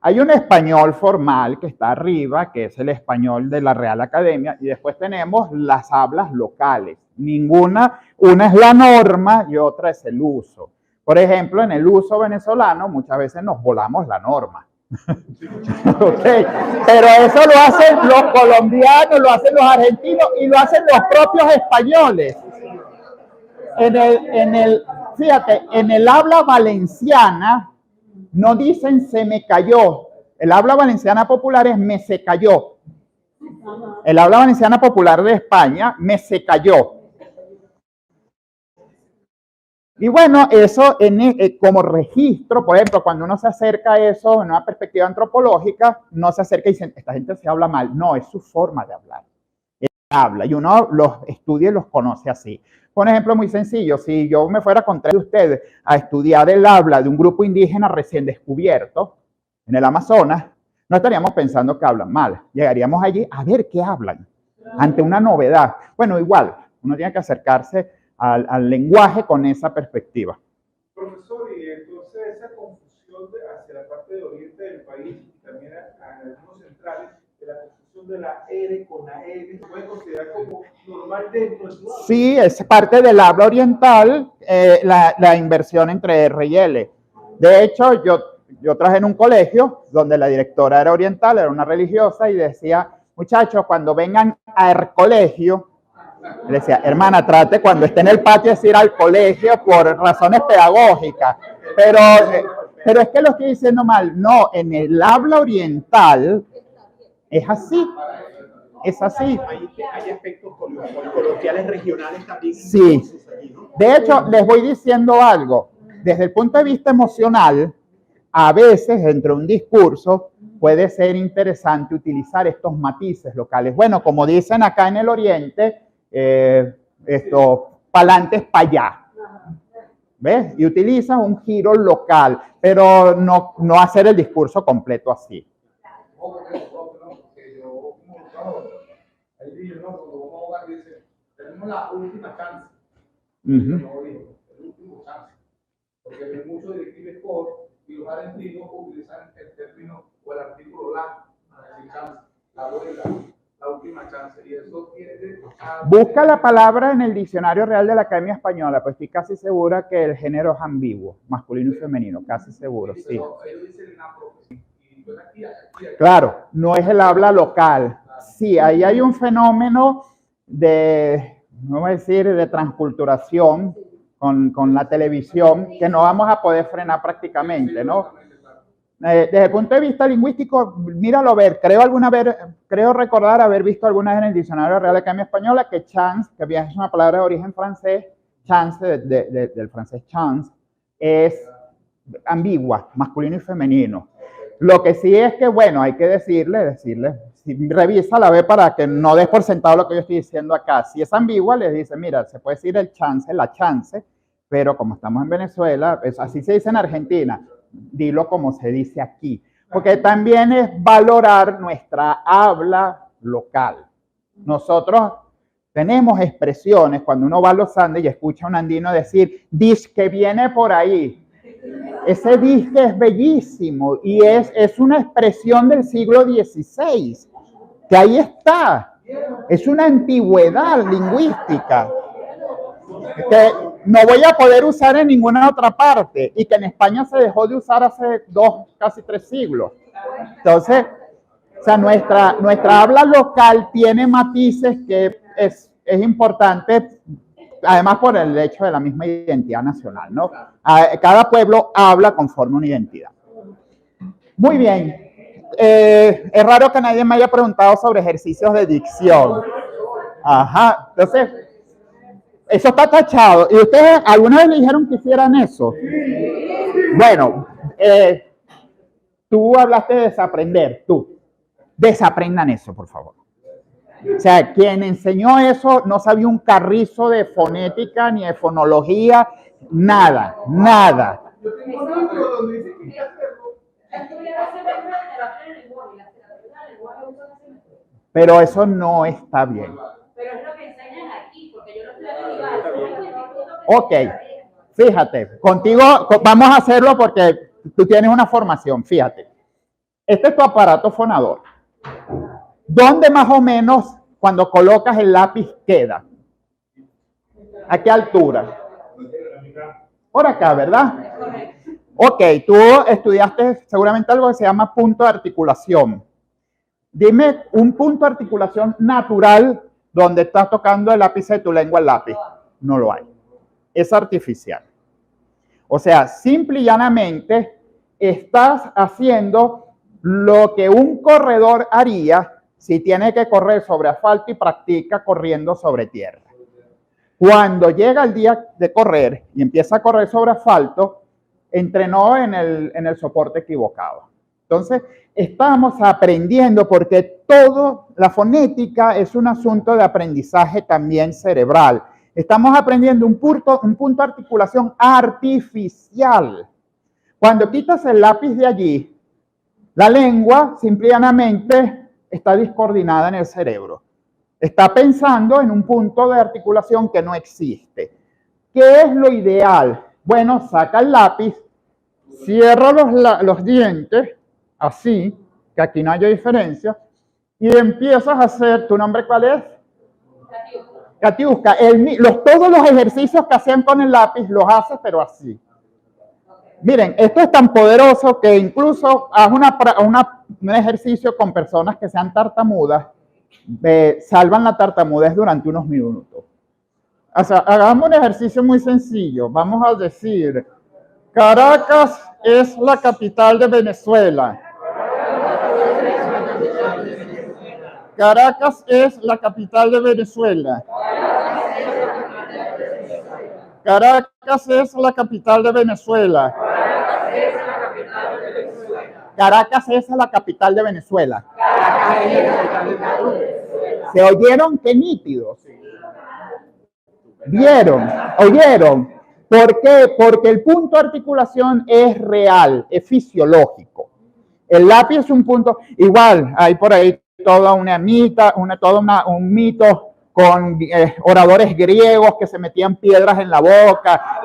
S1: Hay un español formal que está arriba, que es el español de la Real Academia, y después tenemos las hablas locales. Una es la norma y otra es el uso. Por ejemplo, en el uso venezolano muchas veces nos volamos la norma. Okay. Pero eso lo hacen los colombianos, lo hacen los argentinos y lo hacen los propios españoles. Fíjate, en el habla valenciana no dicen se me cayó. El habla valenciana popular es me se cayó. El habla valenciana popular de España, me se cayó. Y bueno, eso como registro, por ejemplo, cuando uno se acerca a eso en una perspectiva antropológica, no se acerca y dicen, esta gente se habla mal. No, es su forma de hablar. Él habla y uno los estudia y los conoce así. Por ejemplo, muy sencillo, si yo me fuera con tres de ustedes a estudiar el habla de un grupo indígena recién descubierto en el Amazonas, no estaríamos pensando que hablan mal. Llegaríamos allí a ver qué hablan ante una novedad. Bueno, igual, uno tiene que acercarse al lenguaje con esa perspectiva.
S2: Profesor, y entonces esa confusión hacia la parte de oriente del país y también a algunos centrales, de la confusión de la R con la N, ¿se puede considerar como normal dentro de su habla?
S1: Sí, es parte del habla oriental, la inversión entre R y L. De hecho, yo trabajé en un colegio donde la directora era oriental, era una religiosa, y decía, muchachos, cuando vengan al colegio, Le decía, hermana, trate cuando esté en el patio de ir al colegio por razones pedagógicas. Pero es que lo estoy diciendo mal. No, en el habla oriental es así. Es así.
S4: Hay aspectos coloquiales regionales también.
S1: Sí. De hecho, les voy diciendo algo. Desde el punto de vista emocional, a veces dentro de un discurso puede ser interesante utilizar estos matices locales. Bueno, como dicen acá en el oriente, pa'lante es para allá. ¿Ves? Y utilizas un giro local, pero no hacer el discurso completo así.
S2: Ahí dice, no, cuando vamos a jugar, dice, tenemos la última chance.
S1: Uh-huh.
S2: No digo, el último chance. Porque hay muchos directivos por y los argentinos utilizan el término o el artículo la para decir chance, la última chance. Y eso tiene
S1: busca la palabra en el diccionario real de la Academia Española, pues estoy casi segura que el género es ambiguo, masculino y femenino, casi seguro, sí.
S2: Ellos dicen la profesión. Y yo aquí.
S1: Claro, no es el habla local. Sí, ahí hay un fenómeno de, no voy a decir, de transculturación con la televisión que no vamos a poder frenar prácticamente, ¿no? Desde el punto de vista lingüístico, míralo a ver, creo recordar haber visto alguna vez en el diccionario Real de Academia Española que chance, que es una palabra de origen francés, chance, del francés chance, es ambigua, masculino y femenino. Lo que sí es que, bueno, hay que decirle, revisa la B para que no des por sentado lo que yo estoy diciendo acá. Si es ambigua, les dice, mira, se puede decir el chance, la chance, pero como estamos en Venezuela, así se dice en Argentina, dilo como se dice aquí. Porque también es valorar nuestra habla local. Nosotros tenemos expresiones, cuando uno va a los Andes y escucha a un andino decir, dice que viene por ahí. Ese disque es bellísimo y es una expresión del siglo XVI, que ahí está. Es una antigüedad lingüística que no voy a poder usar en ninguna otra parte y que en España se dejó de usar hace casi 3 siglos. Entonces, o sea, nuestra habla local tiene matices que es importante, además por el hecho de la misma identidad nacional, ¿no? Cada pueblo habla conforme una identidad. Muy bien. Es raro que nadie me haya preguntado sobre ejercicios de dicción. Ajá. Entonces, eso está tachado. ¿Y ustedes alguna vez le dijeron que hicieran eso? Bueno, tú hablaste de desaprender. Tú. Desaprendan eso, por favor. O sea, quien enseñó eso no sabía un carrizo de fonética ni de fonología, nada.
S2: Yo tengo un libro donde dice que hay que hacerlo.
S1: Pero eso no está bien.
S3: Pero es lo que enseñan aquí, porque yo lo estoy derivando.
S1: Ok, fíjate, contigo vamos a hacerlo porque tú tienes una formación, fíjate. Este es tu aparato fonador. ¿Dónde más o menos cuando colocas el lápiz queda? ¿A qué altura? Por acá, ¿verdad? Ok, tú estudiaste seguramente algo que se llama punto de articulación. Dime un punto de articulación natural donde estás tocando el lápiz de tu lengua al lápiz. No lo hay. Es artificial. O sea, simple y llanamente estás haciendo lo que un corredor haría si tiene que correr sobre asfalto y practica corriendo sobre tierra. Cuando llega el día de correr y empieza a correr sobre asfalto, entrenó en el soporte equivocado. Entonces, estamos aprendiendo porque la fonética es un asunto de aprendizaje también cerebral. Estamos aprendiendo un punto de articulación artificial. Cuando quitas el lápiz de allí, la lengua simplemente está discoordinada en el cerebro. Está pensando en un punto de articulación que no existe. ¿Qué es lo ideal? Bueno, saca el lápiz, cierra los dientes, así, que aquí no haya diferencia, y empiezas a hacer, ¿tu nombre cuál es? Katiuska. Todos los ejercicios que hacían con el lápiz los haces, pero así. Miren, esto es tan poderoso que incluso haz un ejercicio con personas que sean tartamudas salvan la tartamudez durante unos minutos. O sea, hagamos un ejercicio muy sencillo. Vamos a decir, Caracas es la capital de Venezuela. Caracas es la capital de Venezuela. Caracas es la capital de Venezuela. Caracas es la capital de Venezuela. ¿Se oyeron? ¡Qué nítidos! ¿Vieron? ¿Oyeron? ¿Por qué? Porque el punto de articulación es real, es fisiológico. El lápiz es un punto, igual, hay por ahí toda un mito con oradores griegos que se metían piedras en la boca.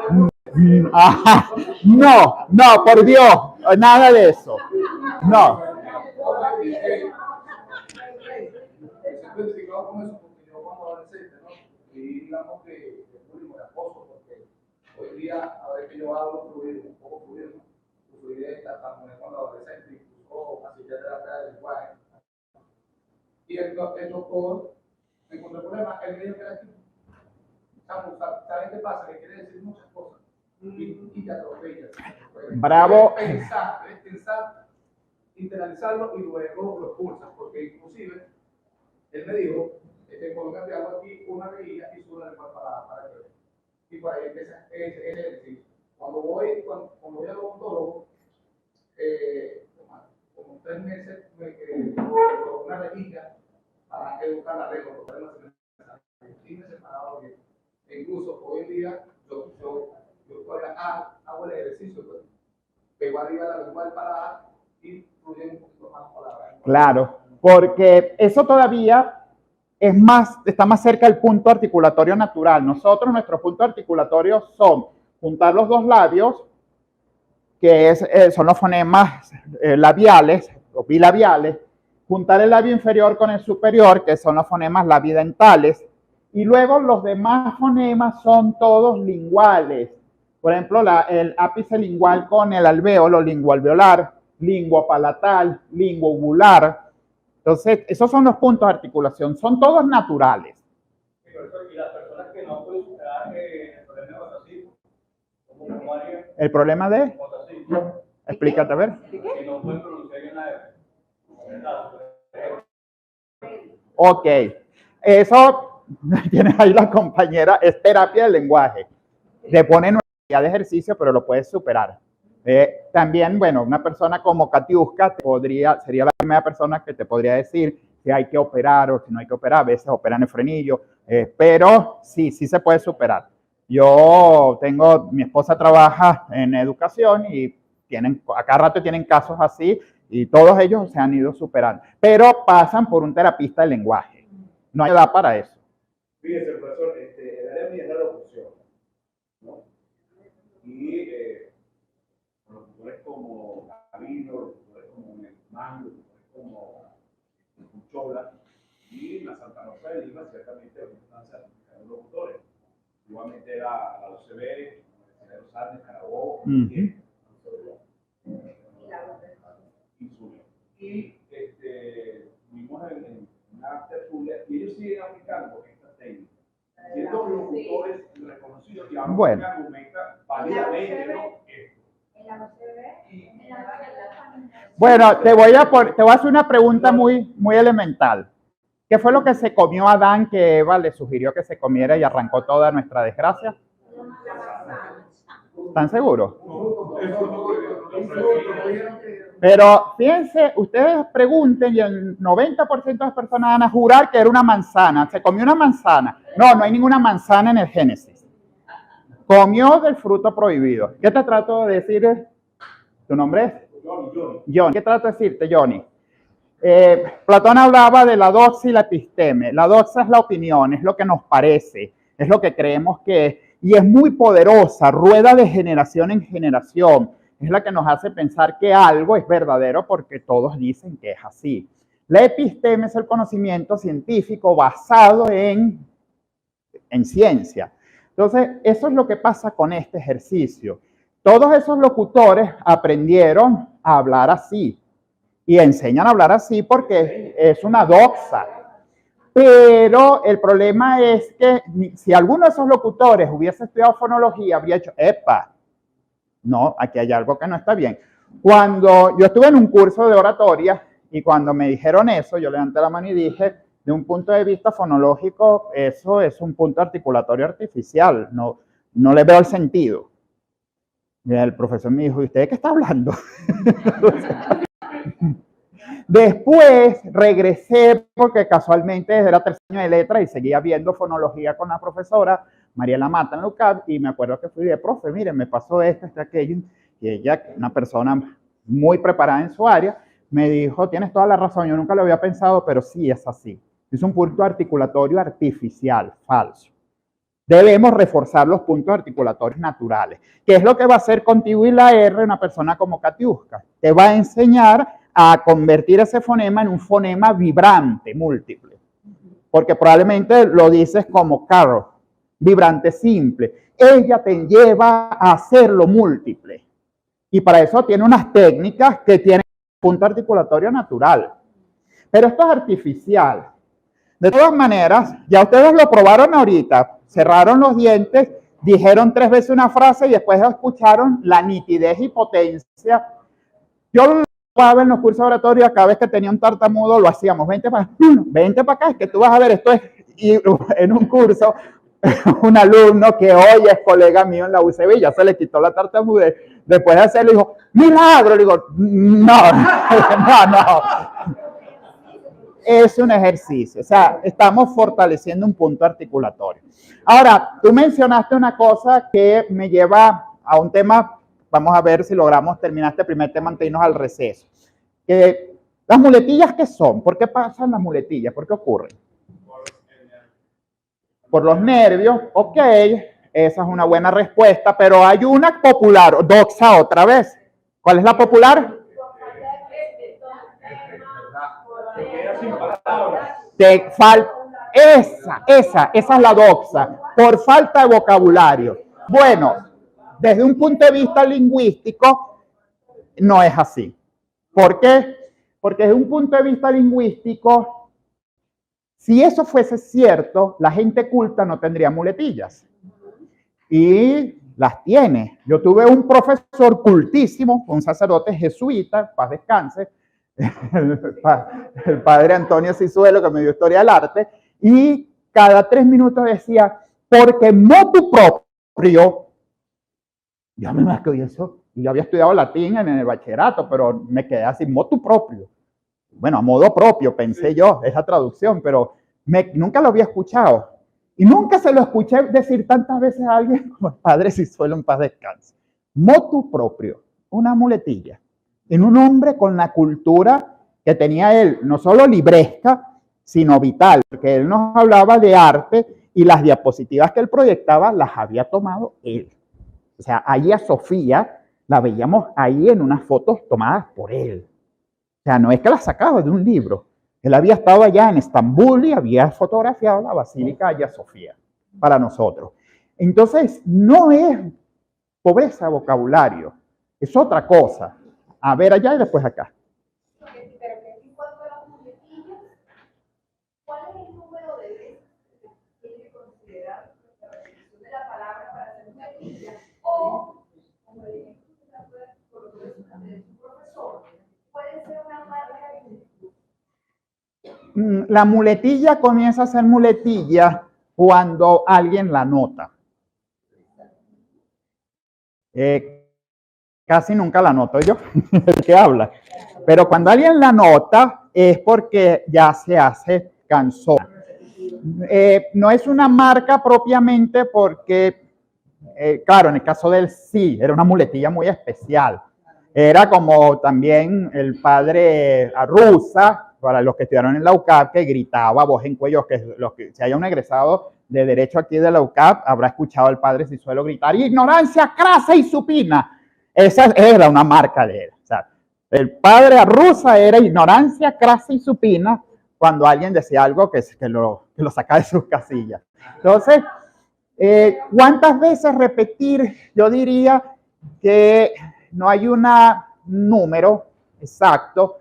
S1: No, por Dios, nada de eso. No.
S2: Digamos que es público de acoso, porque hoy día, a ver que yo hablo fluido, un poco fluido, ¿no? Fluidez está también con la adolescente, incluso así ya de la cara del lenguaje. Y el doctor me encontró el problema, él me dijo que era aquí. ¿Sabes qué pasa? Que quiere decir muchas cosas y te atropella.
S1: Bravo.
S2: Pensar, internalizarlo y luego lo expulsas, porque inclusive él me dijo, colócate algo aquí, una rejilla y sube el cuerpo para que. Y por ahí empieza ese ejercicio. Cuando voy al odontólogo, como 3 meses, me colocó una rejilla para educar la lengua, porque y me separaba bien. E incluso hoy en día, yo todavía hago el ejercicio, pues, pego arriba la lengua para y fluye un poquito más palabras.
S1: Claro, porque eso todavía está más cerca del punto articulatorio natural. Nuestros puntos articulatorios son juntar los dos labios, que son los fonemas labiales, los bilabiales, juntar el labio inferior con el superior, que son los fonemas labidentales, y luego los demás fonemas son todos linguales. Por ejemplo, el ápice lingual con el alvéolo, linguoalveolar, linguopalatal, linguogular. Entonces, esos son los puntos de articulación, son todos naturales.
S6: Y las personas que no pueden superar el problema de botacismo, ¿cómo harían?
S1: ¿El problema de?
S6: Botacismo.
S1: Explícate, a ver.
S6: Que no pueden pronunciar bien la R.
S1: Ok. Eso, tienes ahí la compañera, es terapia del lenguaje. Te ponen una cantidad de ejercicio, pero lo puedes superar. También, bueno, una persona como Katiuska sería la primera persona que te podría decir si hay que operar o si no hay que operar. A veces operan el frenillo, pero sí se puede superar. Mi esposa trabaja en educación y a cada rato tienen casos así y todos ellos se han ido superando, pero pasan por un terapista de lenguaje. No hay edad para eso.
S2: Fíjese, profesor, el área mía es la locución, ¿no? Y los tutores como Camilo, los tutores como Mango, los tutores como Puchola y la Santa Rosa de Lima, ciertamente hay una instancia de los locutores. Igualmente la UCB, la Universidad de los Andes, Carabobo, y vimos en una tertulia y ellos siguen aplicando esta técnica. Siendo locutores reconocidos y ahora argumentan válidamente, ¿no?
S1: Bueno, te voy a hacer una pregunta muy, muy elemental. ¿Qué fue lo que se comió Adán que Eva le sugirió que se comiera y arrancó toda nuestra desgracia? ¿Están seguros? Pero fíjense, ustedes pregunten y el 90% de las personas van a jurar que era una manzana. ¿Se comió una manzana? No hay ninguna manzana en el Génesis. Comió del fruto prohibido. ¿Qué te trato de decir? ¿Tu nombre es? Johnny. ¿Qué trato de decirte, Johnny? Platón hablaba de la doxa y la episteme. La doxa es la opinión, es lo que nos parece, es lo que creemos que es. Y es muy poderosa, rueda de generación en generación. Es la que nos hace pensar que algo es verdadero porque todos dicen que es así. La episteme es el conocimiento científico basado en ciencia. Entonces, eso es lo que pasa con este ejercicio. Todos esos locutores aprendieron a hablar así y enseñan a hablar así porque es una doxa. Pero el problema es que si alguno de esos locutores hubiese estudiado fonología, habría dicho, epa, no, aquí hay algo que no está bien. Cuando yo estuve en un curso de oratoria y cuando me dijeron eso, yo levanté la mano y dije, de un punto de vista fonológico, eso es un punto articulatorio artificial, no le veo el sentido. Y el profesor me dijo, ¿y usted de qué está hablando? Después regresé porque casualmente era tercer año de letra y seguía viendo fonología con la profesora Mariela Mata en la UCAP y me acuerdo que fui de profe, mire, me pasó esto, aquello, y ella, una persona muy preparada en su área, me dijo, tienes toda la razón, yo nunca lo había pensado, pero sí es así. Es un punto articulatorio artificial, falso. Debemos reforzar los puntos articulatorios naturales. ¿Qué es lo que va a hacer contigo y la R una persona como Katiuska? Te va a enseñar a convertir ese fonema en un fonema vibrante, múltiple. Porque probablemente lo dices como Carol, vibrante simple. Ella te lleva a hacerlo múltiple. Y para eso tiene unas técnicas que tienen punto articulatorio natural. Pero esto es artificial. De todas maneras, ya ustedes lo probaron ahorita, cerraron los dientes, dijeron 3 veces una frase y después escucharon la nitidez y potencia. Yo lo probaba en los cursos de oratoria, cada vez que tenía un tartamudo lo hacíamos, vente para acá, es que tú vas a ver, esto es, y en un curso, un alumno que hoy es colega mío en la UCB, ya se le quitó la tartamudez, después de hacerlo dijo, milagro, le digo, no. Es un ejercicio, o sea, estamos fortaleciendo un punto articulatorio. Ahora, tú mencionaste una cosa que me lleva a un tema, vamos a ver si logramos terminar este primer tema antes de irnos al receso. Las muletillas, ¿qué son? ¿Por qué pasan las muletillas? ¿Por qué ocurren? Por los nervios, ok, esa es una buena respuesta, pero hay una popular, doxa otra vez. ¿Cuál es la popular? Te falta esa es la doxa, por falta de vocabulario. Bueno, desde un punto de vista lingüístico, no es así. ¿Por qué? Porque desde un punto de vista lingüístico, si eso fuese cierto, la gente culta no tendría muletillas. Y las tiene. Yo tuve un profesor cultísimo, un sacerdote jesuita, paz descanse, el padre Antonio Cisuelo, que me dio historia del arte, y cada 3 minutos decía, porque motu propio, yo me marqué eso, y yo había estudiado latín en el bachillerato, pero me quedé así, motu propio. Bueno, a modo propio, pensé yo, esa traducción, pero nunca lo había escuchado. Y nunca se lo escuché decir tantas veces a alguien como el padre Cisuelo en paz descanse. Motu propio, una muletilla. En un hombre con la cultura que tenía él, no solo libresca, sino vital, porque él nos hablaba de arte y las diapositivas que él proyectaba las había tomado él. O sea, ahí a Sofía la veíamos ahí en unas fotos tomadas por él. O sea, no es que la sacaba de un libro. Él había estado allá en Estambul y había fotografiado la Basílica Hagia Sofía para nosotros. Entonces, no es pobreza de vocabulario, es otra cosa. A ver allá y después acá.
S3: Pero que en cuanto a las muletillas, ¿cuál es el número de veces que se tiene que considerar la repetición de la palabra para hacer muletilla? O, como el ejemplo que se puede colocar de su profesor, puede ser una marca de...
S1: La muletilla comienza a ser muletilla cuando alguien la nota. Casi nunca la noto yo, el que habla. Pero cuando alguien la nota es porque ya se hace cansona. No es una marca propiamente porque, claro, en el caso del sí, era una muletilla muy especial. Era como también el padre Arruza, para los que estudiaron en la UCAP, que gritaba voz en cuello, que los que si haya un egresado de Derecho aquí de la UCAP, habrá escuchado al padre Cisuelo gritar, ignorancia crasa y supina. Esa era una marca de él. O sea, el padre Arruza era ignorancia crasa y supina cuando alguien decía algo que lo sacaba de sus casillas. Entonces, ¿cuántas veces repetir? Yo diría que no hay un número exacto,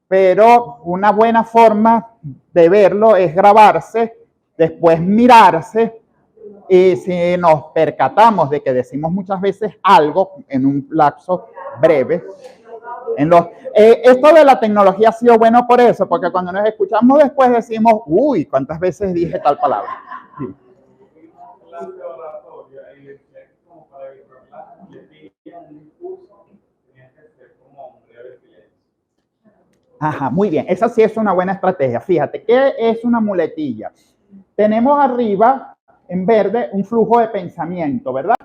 S1: pero una buena forma de verlo es grabarse, después mirarse, y si nos percatamos de que decimos muchas veces algo en un lapso breve, esto de la tecnología ha sido bueno por eso, porque cuando nos escuchamos después decimos, uy, ¿cuántas veces dije tal palabra? Sí. Ajá, muy bien, esa sí es una buena estrategia. Fíjate, ¿qué es una muletilla? Tenemos arriba, en verde, un flujo de pensamiento, ¿verdad?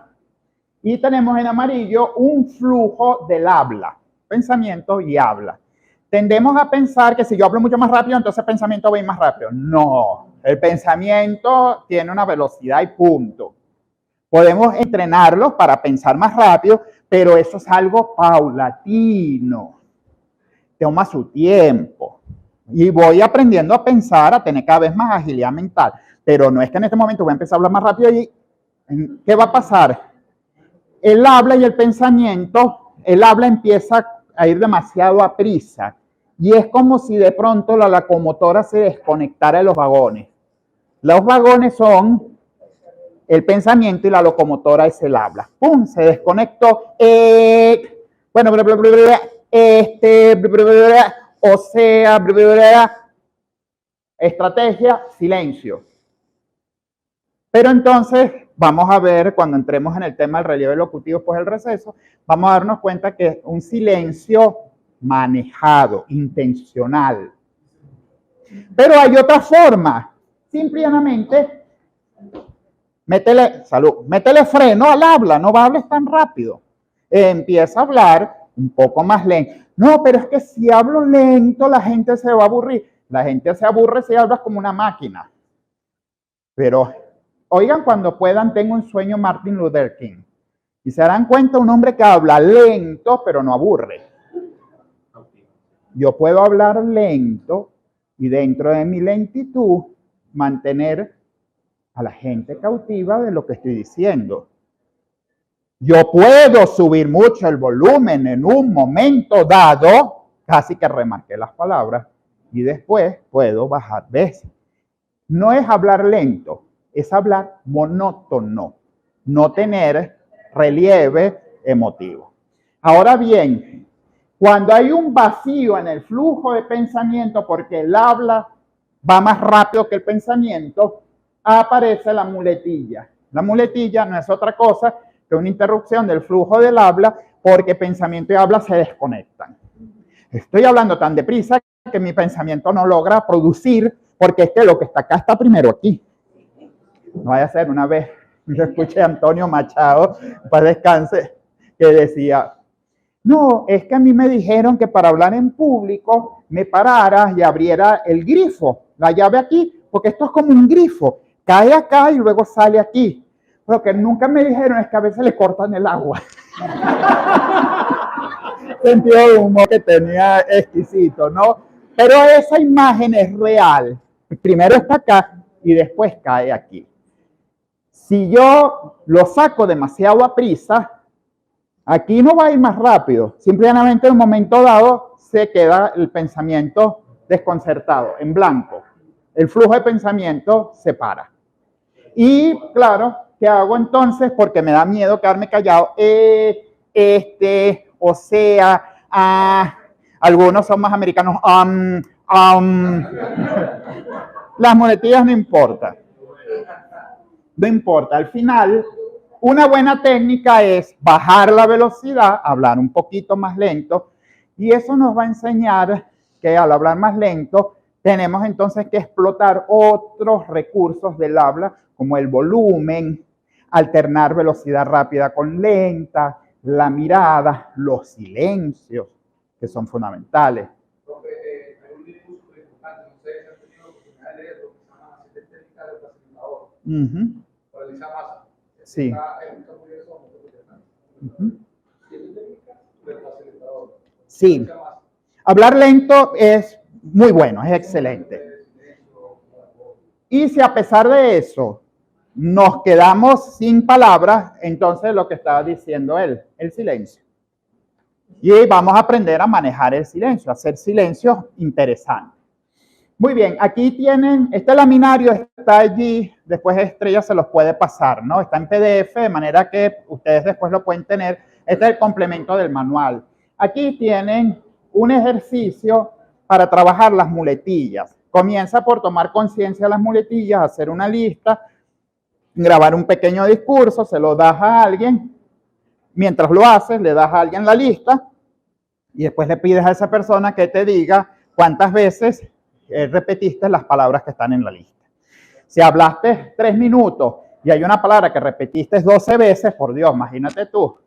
S1: Y tenemos en amarillo un flujo del habla, pensamiento y habla. Tendemos a pensar que si yo hablo mucho más rápido, entonces el pensamiento va a ir más rápido. No, el pensamiento tiene una velocidad y punto. Podemos entrenarlo para pensar más rápido, pero eso es algo paulatino. Toma su tiempo. Y voy aprendiendo a pensar, a tener cada vez más agilidad mental. Pero no es que en este momento voy a empezar a hablar más rápido y ¿qué va a pasar? El habla y el pensamiento, el habla empieza a ir demasiado a prisa. Y es como si de pronto la locomotora se desconectara de los vagones. Los vagones son el pensamiento y la locomotora es el habla. ¡Pum! Se desconectó. Bueno, o sea, estrategia, silencio. Pero entonces vamos a ver, cuando entremos en el tema del relieve locutivo después del receso, vamos a darnos cuenta que es un silencio manejado, intencional. Pero hay otra forma. Simplemente métele freno al habla, no hables tan rápido. Empieza a hablar un poco más lento. No, pero es que si hablo lento, la gente se va a aburrir. La gente se aburre si hablas como una máquina. Pero, oigan, cuando puedan, tengo un sueño Martin Luther King. Y se darán cuenta, un hombre que habla lento, pero no aburre. Yo puedo hablar lento y dentro de mi lentitud mantener a la gente cautiva de lo que estoy diciendo. Yo puedo subir mucho el volumen en un momento dado, casi que remarqué las palabras, y después puedo bajar veces. No es hablar lento, es hablar monótono, no tener relieve emotivo. Ahora bien, cuando hay un vacío en el flujo de pensamiento, porque el habla va más rápido que el pensamiento, aparece la muletilla. La muletilla no es otra cosa que una interrupción del flujo del habla, porque pensamiento y habla se desconectan. Estoy hablando tan deprisa que mi pensamiento no logra producir, porque es que lo que está acá está primero aquí. No vaya a ser, una vez yo escuché a Antonio Machado, para descanse, que decía, no, es que a mí me dijeron que para hablar en público me parara y abriera el grifo, la llave aquí, porque esto es como un grifo, cae acá y luego sale aquí. Lo que nunca me dijeron es que a veces le cortan el agua. Sentido de humor que tenía exquisito, ¿no? Pero esa imagen es real. Primero está acá y después cae aquí. Si yo lo saco demasiado a prisa, aquí no va a ir más rápido. Simplemente en un momento dado se queda el pensamiento desconcertado, en blanco. El flujo de pensamiento se para. Y claro, ¿qué hago entonces? Porque me da miedo quedarme callado. O sea, algunos son más americanos. Las muletillas no importa. No importa. Al final, una buena técnica es bajar la velocidad, hablar un poquito más lento, y eso nos va a enseñar que al hablar más lento, tenemos entonces que explotar otros recursos del habla, como el volumen, alternar velocidad rápida con lenta, la mirada, los silencios, que son fundamentales.
S2: Hay un libro súper importante, no sé si han tenido la oportunidad de leerlo, que se llama Asistente Técnica del Facilitador. Por Elisa Massa.
S1: Sí.
S2: Está muy bien, Asistente Técnica del Facilitador.
S1: Sí. Hablar lento es muy bueno, es excelente. Y si a pesar de eso nos quedamos sin palabras, entonces lo que estaba diciendo él, el silencio. Y vamos a aprender a manejar el silencio, a hacer silencios interesantes. Muy bien, aquí tienen, este laminario está allí, después Estrella se los puede pasar, ¿no? Está en PDF, de manera que ustedes después lo pueden tener. Este es el complemento del manual. Aquí tienen un ejercicio para trabajar las muletillas. Comienza por tomar conciencia de las muletillas, hacer una lista, grabar un pequeño discurso, se lo das a alguien. Mientras lo haces, le das a alguien la lista y después le pides a esa persona que te diga cuántas veces repetiste las palabras que están en la lista. Si hablaste 3 minutos y hay una palabra que repetiste 12 veces, por Dios, imagínate tú.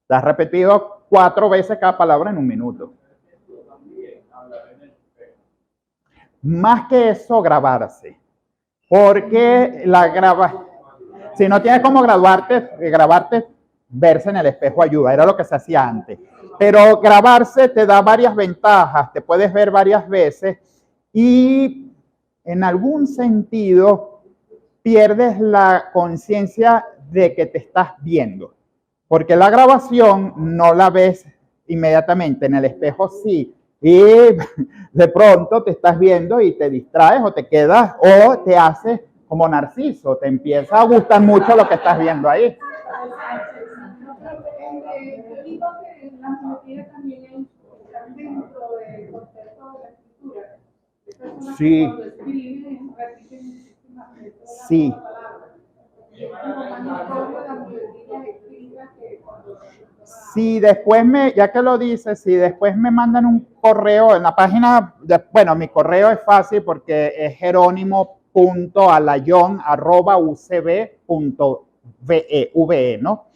S1: Te has repetido 4 veces cada palabra en un minuto. Más que eso, grabarse. Porque si no tienes cómo grabarte, verse en el espejo ayuda. Era lo que se hacía antes. Pero grabarse te da varias ventajas. Te puedes ver varias veces. Y en algún sentido pierdes la conciencia de que te estás viendo, porque la grabación no la ves inmediatamente, en el espejo sí, y de pronto te estás viendo y te distraes o te quedas o te haces como Narciso, te empieza a gustar mucho lo que estás viendo ahí.
S3: Yo digo que las muletillas también están dentro del concepto de la escritura.
S1: Sí. Sí. Si después ya que lo dices, si después me mandan un correo en la página, bueno, mi correo es fácil porque es jerónimo.alayon@ucb.ve, ¿no?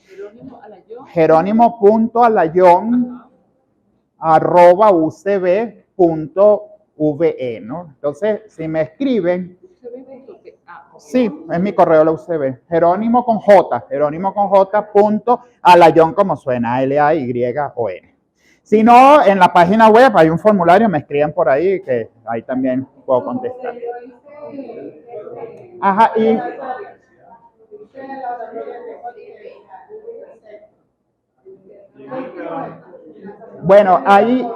S1: jerónimo.alayon@ucb.ve, ¿no? Entonces, si me escriben, sí, es mi correo la UCB. Jerónimo con J, Alayon como suena, L-A-Y-O-N. Si no, en la página web hay un formulario, me escriben por ahí, que ahí también puedo contestar. Ajá, y... Bueno, ahí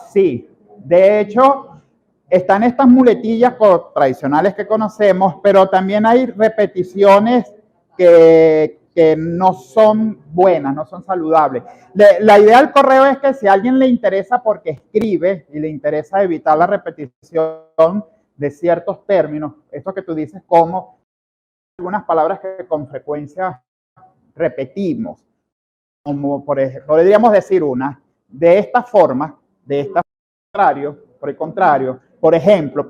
S1: sí, de hecho, están estas muletillas tradicionales que conocemos, pero también hay repeticiones que no son buenas, no son saludables. La idea del correo es que si a alguien le interesa porque escribe y le interesa evitar la repetición de ciertos términos, esto que tú dices, como algunas palabras que con frecuencia repetimos, como por ejemplo, podríamos decir una, de esta forma, por el contrario, por ejemplo,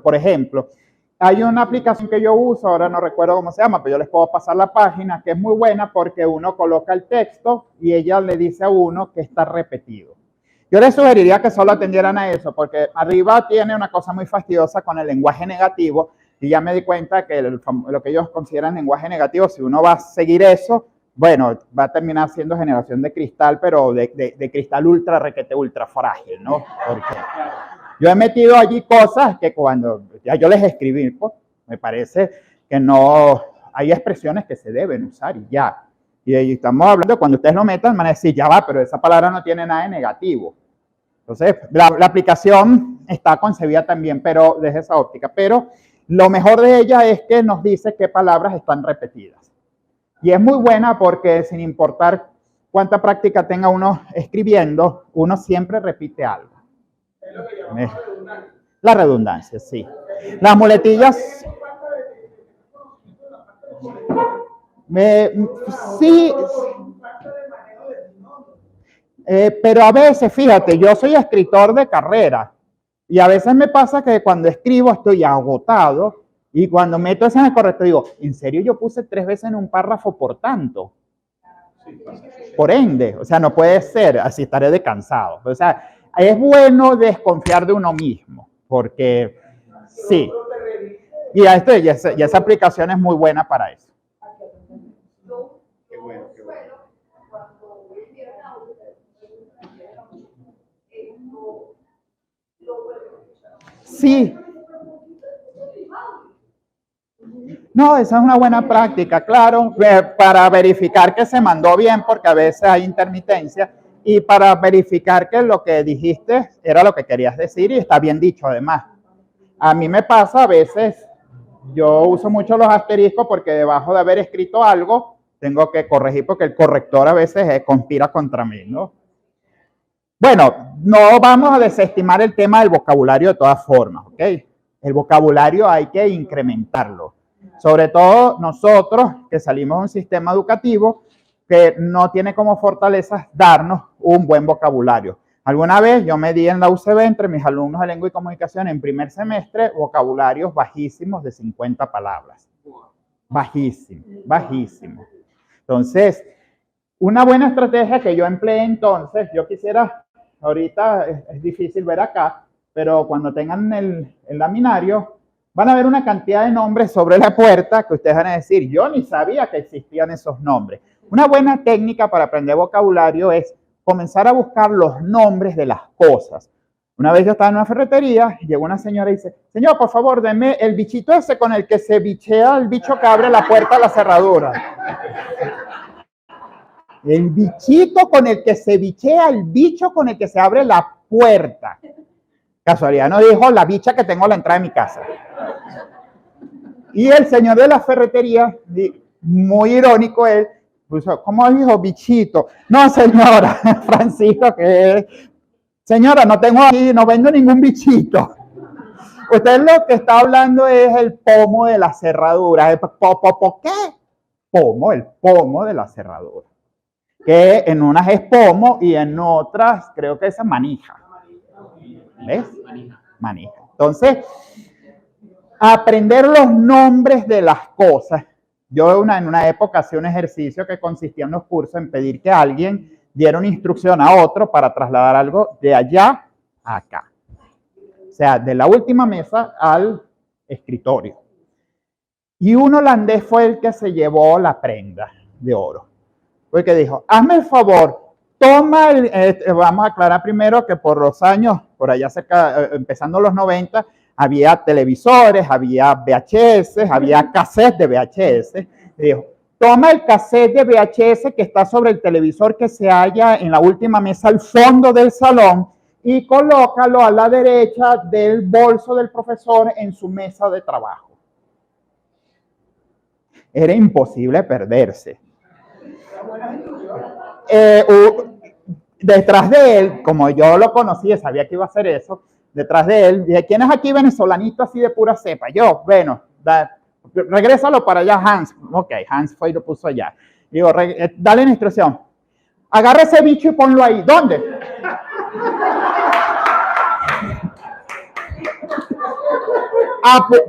S1: hay una aplicación que yo uso, ahora no recuerdo cómo se llama, pero yo les puedo pasar la página, que es muy buena porque uno coloca el texto y ella le dice a uno que está repetido. Yo les sugeriría que solo atendieran a eso, porque arriba tiene una cosa muy fastidiosa con el lenguaje negativo, y ya me di cuenta que lo que ellos consideran lenguaje negativo, si uno va a seguir eso, bueno, va a terminar siendo generación de cristal, pero de cristal ultra, requete ultra frágil, ¿no? Porque yo he metido allí cosas que cuando ya yo les escribí, pues, me parece que no, hay expresiones que se deben usar y ya. Y estamos hablando, cuando ustedes lo metan, van a decir, ya va, pero esa palabra no tiene nada de negativo. Entonces, la aplicación está concebida también, pero desde esa óptica. Pero lo mejor de ella es que nos dice qué palabras están repetidas. Y es muy buena porque sin importar cuánta práctica tenga uno escribiendo, uno siempre repite algo. La redundancia, sí. Las muletillas... sí, pero a veces, fíjate, yo soy escritor de carrera y a veces me pasa que cuando escribo estoy agotado y cuando meto eso en el corrector digo, ¿en serio yo puse 3 veces en un párrafo por tanto? Por ende, o sea, no puede ser, así estaré de cansado. O sea, es bueno desconfiar de uno mismo, porque sí. Y esa aplicación es muy buena para eso.
S4: Qué bueno, qué bueno.
S1: Sí. No, esa es una buena práctica, claro, para verificar que se mandó bien, porque a veces hay intermitencia, y para verificar que lo que dijiste era lo que querías decir y está bien dicho además. A mí me pasa a veces, yo uso mucho los asteriscos porque debajo de haber escrito algo, tengo que corregir porque el corrector a veces conspira contra mí, ¿no? Bueno, no vamos a desestimar el tema del vocabulario de todas formas, ¿ok? El vocabulario hay que incrementarlo. Sobre todo nosotros que salimos de un sistema educativo que no tiene como fortaleza darnos un buen vocabulario. Alguna vez yo medí en la UCB entre mis alumnos de lengua y comunicación en primer semestre vocabularios bajísimos de 50 palabras. Bajísimo, bajísimo. Entonces, una buena estrategia que yo empleé entonces, yo quisiera, ahorita es difícil ver acá, pero cuando tengan el laminario, van a ver una cantidad de nombres sobre la puerta que ustedes van a decir, yo ni sabía que existían esos nombres. Una buena técnica para aprender vocabulario es comenzar a buscar los nombres de las cosas. Una vez yo estaba en una ferretería, llegó una señora y dice, señor, por favor, deme el bichito ese con el que se bichea el bicho que abre la puerta a la cerradura. El bichito con el que se bichea el bicho con el que se abre la puerta. Casualidad, no dijo la bicha que tengo a la entrada de mi casa. Y el señor de la ferretería, muy irónico él, puso, ¿cómo dijo bichito? No, señora, Francisco, que es, señora, no tengo aquí, no vendo ningún bichito. Usted lo que está hablando es el pomo de la cerradura. ¿Qué? Pomo, el pomo de la cerradura. Que en unas es pomo y en otras creo que es manija. ¿Ves? Manija. Entonces, aprender los nombres de las cosas. Yo en una época hacía un ejercicio que consistía en los cursos en pedir que alguien diera una instrucción a otro para trasladar algo de allá a acá. O sea, de la última mesa al escritorio. Y un holandés fue el que se llevó la prenda de oro. Porque dijo, hazme el favor, toma, vamos a aclarar primero que por los años, por allá cerca, empezando los 90, había televisores, había VHS, había cassettes de VHS. Dijo, toma el cassette de VHS que está sobre el televisor que se halla en la última mesa al fondo del salón y colócalo a la derecha del bolso del profesor en su mesa de trabajo. Era imposible perderse. Detrás de él, como yo lo conocía, sabía que iba a hacer eso, detrás de él, dije, ¿quién es aquí venezolanito así de pura cepa? Yo, bueno, regrésalo para allá, Hans. Ok, Hans fue y lo puso allá. Digo, dale la instrucción. Agarra ese bicho y ponlo ahí. ¿Dónde?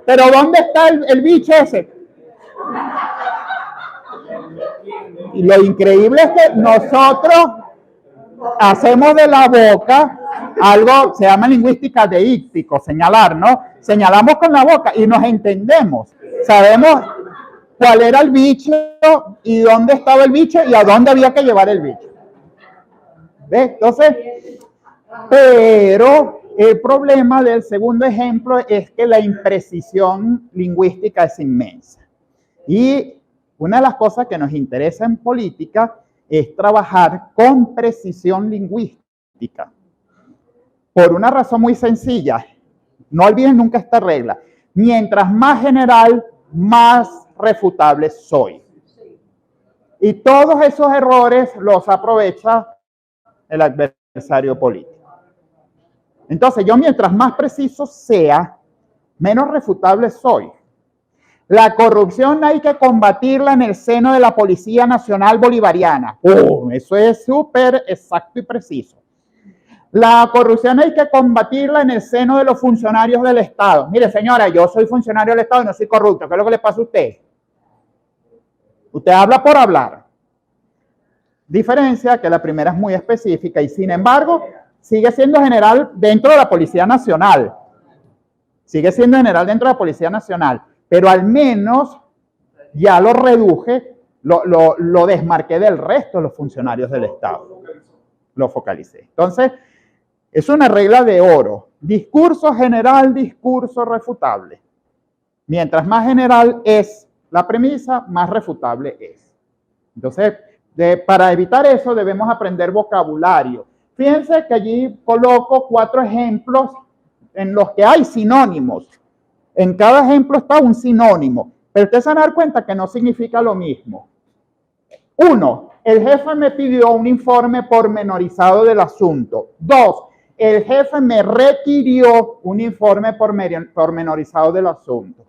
S1: Pero ¿dónde está el bicho ese? Y lo increíble es que nosotros hacemos de la boca algo, se llama lingüística deíctico, señalar, ¿no? Señalamos con la boca y nos entendemos. Sabemos cuál era el bicho y dónde estaba el bicho y a dónde había que llevar el bicho. ¿Ves? Entonces, pero el problema del segundo ejemplo es que la imprecisión lingüística es inmensa. Y una de las cosas que nos interesa en política es trabajar con precisión lingüística. Por una razón muy sencilla. No olviden nunca esta regla. Mientras más general, más refutable soy. Y todos esos errores los aprovecha el adversario político. Entonces, yo mientras más preciso sea, menos refutable soy. La corrupción hay que combatirla en el seno de la Policía Nacional Bolivariana. Eso es súper exacto y preciso. La corrupción hay que combatirla en el seno de los funcionarios del Estado. Mire, señora, yo soy funcionario del Estado y no soy corrupto. ¿Qué es lo que le pasa a usted? Usted habla por hablar. Diferencia que la primera es muy específica y sin embargo sigue siendo general dentro de la Policía Nacional. Sigue siendo general dentro de la Policía Nacional. Pero al menos ya lo reduje, lo desmarqué del resto de los funcionarios del Estado. Lo focalicé. Entonces, Es una regla de oro. Discurso general, discurso refutable. Mientras más general es la premisa, más refutable es. Entonces, para evitar eso, debemos aprender vocabulario. Fíjense que allí coloco 4 ejemplos en los que hay sinónimos. En cada ejemplo está un sinónimo, pero ustedes se van a dar cuenta que no significa lo mismo. 1. El jefe me pidió un informe pormenorizado del asunto. 2. El jefe me requirió un informe pormenorizado del asunto.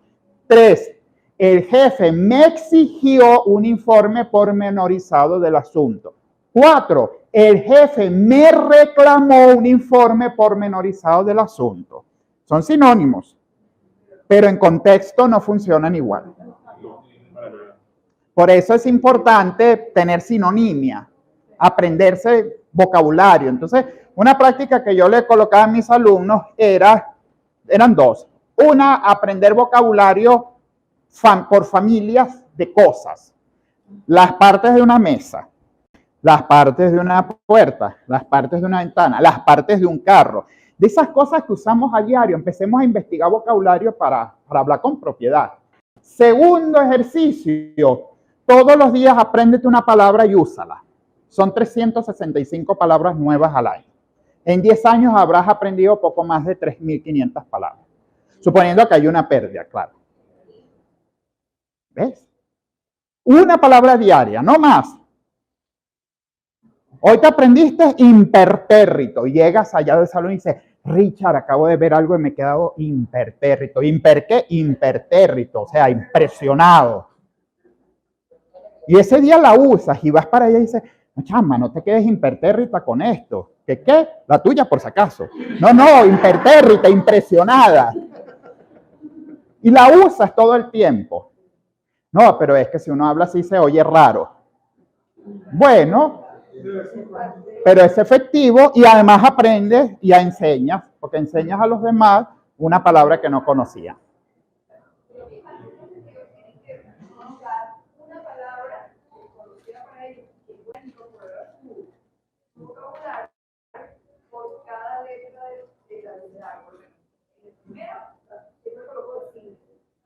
S1: 3. El jefe me exigió un informe pormenorizado del asunto. 4. El jefe me reclamó un informe pormenorizado del asunto. Son sinónimos, pero en contexto no funcionan igual. Por eso es importante tener sinonimia, aprenderse vocabulario. Entonces, una práctica que yo le colocaba a mis alumnos eran 2. Una, aprender vocabulario por familias de cosas. Las partes de una mesa, las partes de una puerta, las partes de una ventana, las partes de un carro. De esas cosas que usamos a diario, empecemos a investigar vocabulario para hablar con propiedad. Segundo ejercicio, todos los días apréndete una palabra y úsala. Son 365 palabras nuevas al año. En 10 años habrás aprendido poco más de 3.500 palabras. Suponiendo que hay una pérdida, claro. ¿Ves? Una palabra diaria, no más. Hoy te aprendiste impertérrito y llegas allá del salón y dices, Richard, acabo de ver algo y me he quedado impertérrito. ¿Imper qué? Impertérrito, o sea, impresionado. Y ese día la usas y vas para allá y dices, no, chama, no te quedes impertérrita con esto. ¿Qué? La tuya, por si acaso. No, impertérrita, impresionada. Y la usas todo el tiempo. No, pero es que si uno habla así se oye raro. Bueno, pero es efectivo y además aprendes y enseñas, porque enseñas a los demás una palabra que no conocían.
S3: Una palabra conocida para ellos que pueden incorporar a su vocabulario por cada letra de la letra. Primero, siempre coloco decir.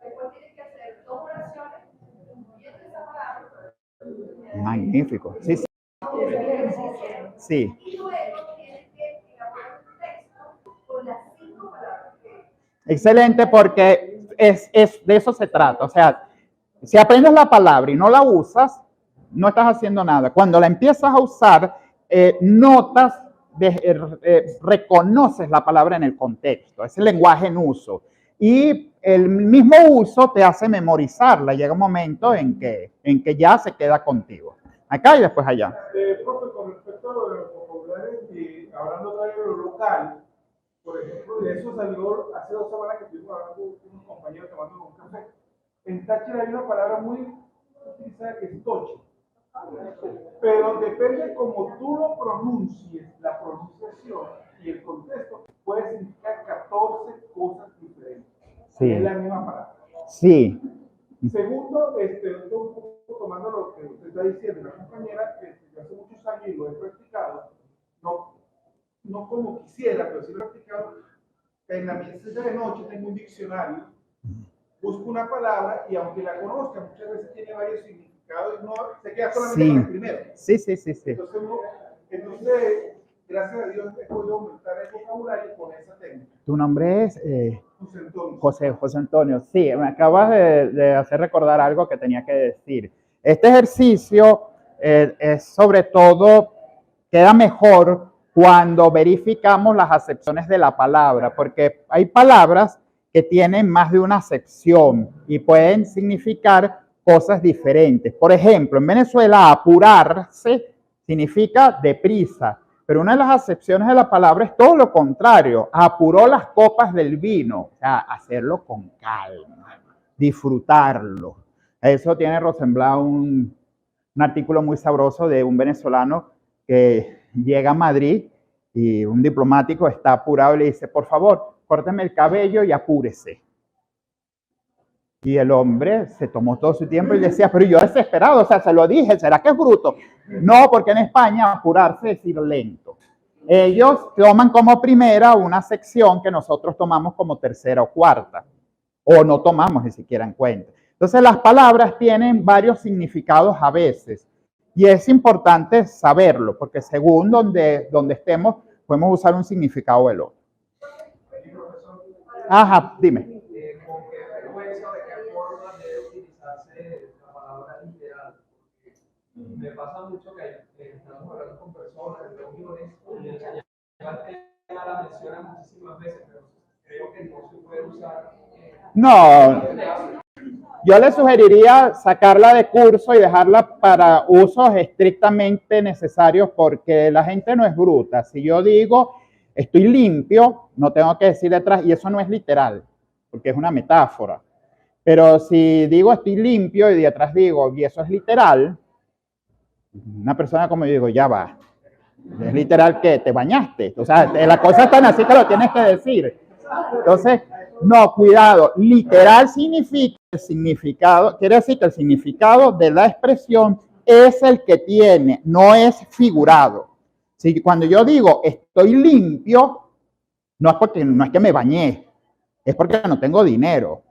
S3: Después tienes que hacer 2 oraciones incluyendo esa palabra.
S1: Magnífico. Sí, sí. Sí.
S3: Y luego tienes que elaborar un texto con las 5 palabras que...
S1: Excelente, porque de eso se trata. O sea, si aprendes la palabra y no la usas, no estás haciendo nada. Cuando la empiezas a usar, notas, reconoces la palabra en el contexto. Es el lenguaje en uso. Y el mismo uso te hace memorizarla. Llega un momento en que ya se queda contigo. Acá y después allá.
S2: Profe, con respecto a lo de los vocabularios y hablando de lo local, por ejemplo, de eso salió hace 2 semanas que estuvimos hablando con unos compañeros tomando un café. En Táchira hay una palabra muy utilizada que es toche. Pero depende como tú lo pronuncies, la pronunciación y el contexto puede significar 14 cosas diferentes.
S1: Sí.
S2: Es la misma palabra.
S1: Sí.
S2: Segundo, un poco tomando lo que usted está diciendo, la compañera que hace muchos años y lo he practicado, no como quisiera, pero sí lo he practicado, en la mesita de noche tengo un diccionario, busco una palabra y aunque la conozca, muchas veces tiene varios significados, no se queda solamente con el primero.
S1: Sí.
S2: Entonces, gracias a Dios he podido aumentar el vocabulario con esa técnica.
S1: Tu nombre es
S2: José Antonio.
S1: José Antonio. Sí, me acabas de hacer recordar algo que tenía que decir. Este ejercicio es sobre todo, queda mejor cuando verificamos las acepciones de la palabra, porque hay palabras que tienen más de una acepción y pueden significar cosas diferentes. Por ejemplo, en Venezuela, apurarse significa deprisa, pero una de las acepciones de la palabra es todo lo contrario. Apuró las copas del vino, o sea, hacerlo con calma, disfrutarlo. Eso tiene Rosenblatt un artículo muy sabroso de un venezolano que llega a Madrid y un diplomático está apurado y le dice, por favor, córteme el cabello y apúrese. Y el hombre se tomó todo su tiempo y decía, pero yo desesperado, o sea, se lo dije, ¿será que es bruto? No, porque en España apurarse es ir lento. Ellos toman como primera una sección que nosotros tomamos como tercera o cuarta, o no tomamos ni siquiera en cuenta. Entonces, las palabras tienen varios significados a veces, y es importante saberlo, porque según donde estemos, podemos usar un significado o el otro. Ajá, dime.
S7: ¿Con qué frecuencia o de qué forma debe utilizarse la palabra literal? Porque me pasa mucho que estamos hablando con personas, en reuniones, y el tema la menciona muchísimas veces, pero creo que no se puede usar.
S1: No, yo le sugeriría sacarla de curso y dejarla para usos estrictamente necesarios, porque la gente no es bruta. Si yo digo estoy limpio, no tengo que decir detrás, y eso no es literal, porque es una metáfora. Pero si digo estoy limpio y detrás digo, y eso es literal, una persona como yo digo, ya va. Es literal que te bañaste. O sea, la cosa es tan así que lo tienes que decir. Entonces, no, cuidado. Literal significa el significado, quiere decir que el significado de la expresión es el que tiene, no es figurado. Si cuando yo digo estoy limpio, no es que me bañé, es porque no tengo dinero.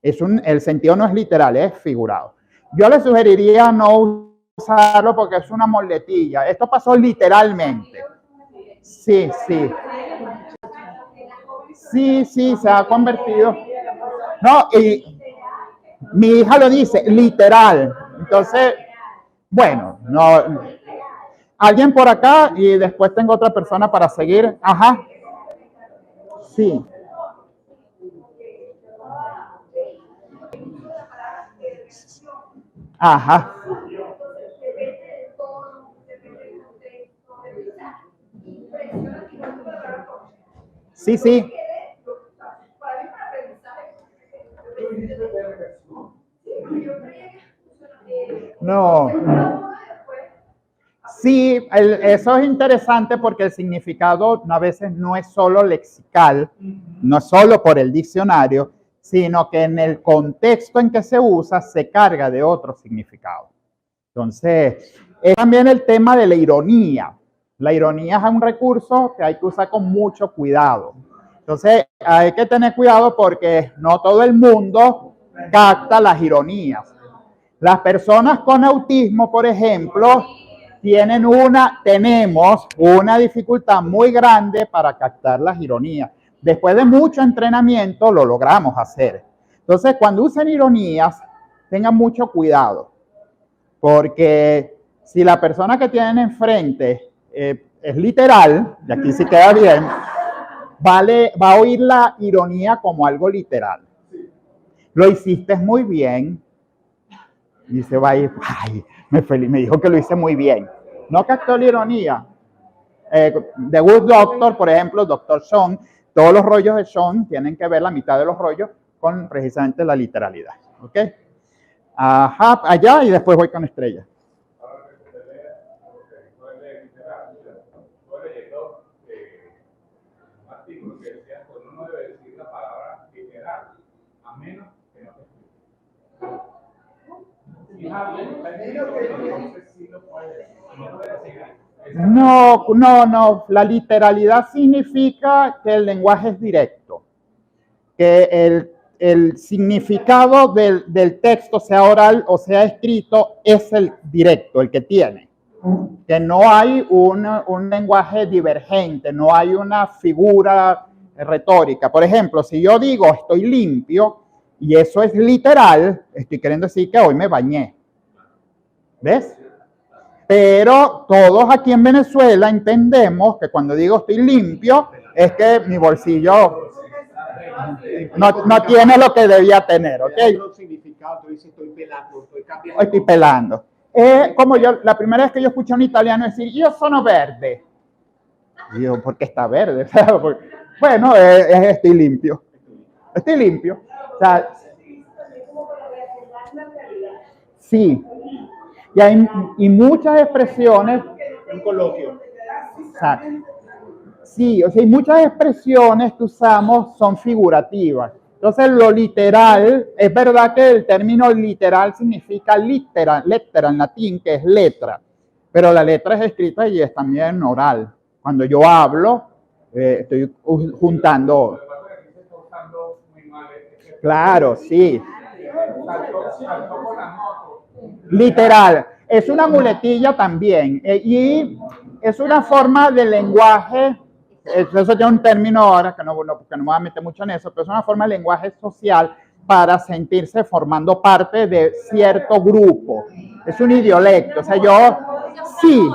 S1: El sentido no es literal, es figurado. Yo le sugeriría no usarlo porque es una moletilla. Esto pasó literalmente. Sí, sí. Sí, se ha convertido. No, y mi hija lo dice, literal. Entonces, bueno, no. Alguien por acá y después tengo otra persona para seguir. Ajá. Sí. Ajá. Sí, sí. No. Sí, eso es interesante porque el significado a veces no es solo lexical, no es solo por el diccionario, sino que en el contexto en que se usa se carga de otro significado. Entonces, es también el tema de la ironía. La ironía es un recurso que hay que usar con mucho cuidado. Entonces, hay que tener cuidado porque no todo el mundo capta las ironías. Las personas con autismo, por ejemplo, tenemos una dificultad muy grande para captar las ironías. Después de mucho entrenamiento lo logramos hacer. Entonces, cuando usen ironías, tengan mucho cuidado, porque si la persona que tienen enfrente es literal, y aquí sí queda bien, va a oír la ironía como algo literal. Lo hiciste muy bien, y se va a ir, ay, me dijo que lo hice muy bien. No captó la ironía. The Good Doctor, por ejemplo, Dr. Sean, todos los rollos de Sean tienen que ver la mitad de los rollos con precisamente la literalidad. ¿Ok? Ajá, allá y después voy con Estrella.
S2: Ahora que usted lea, puede literal, estoy leyendo un artículo que decía que uno no debe decir la palabra literal, a menos que no se explique. Si es algo entonces sí lo puede decir. No puede decir.
S1: No. La literalidad significa que el lenguaje es directo, que el significado del texto, sea oral o sea escrito, es el directo, el que tiene. Que no hay un lenguaje divergente, no hay una figura retórica. Por ejemplo, si yo digo estoy limpio y eso es literal, estoy queriendo decir que hoy me bañé. ¿Ves? Pero todos aquí en Venezuela entendemos que cuando digo estoy limpio es que mi bolsillo no tiene lo que debía tener, ¿ok? Estoy pelando. Como yo, la primera vez que yo escuché a un italiano decir, yo sono verde. Y yo, ¿por qué está verde? Bueno, estoy limpio. Estoy limpio. O sea, sí. Y muchas expresiones.
S4: Un coloquio.
S1: Exacto. Sí, o sea, hay muchas expresiones que usamos son figurativas. Entonces, lo literal, es verdad que el término literal significa lettera en latín, que es letra, pero la letra es escrita y es también oral. Cuando yo hablo, estoy juntando.
S2: Lo que pasa es que aquí se está usando muy mal.
S1: Claro, sí.
S2: Saltó con la moto.
S1: Literal. Es una muletilla también. Y es una forma de lenguaje. Eso tiene un término ahora que no me voy a meter mucho en eso, pero es una forma de lenguaje social para sentirse formando parte de cierto grupo. Es un idiolecto. O sea, yo, sí.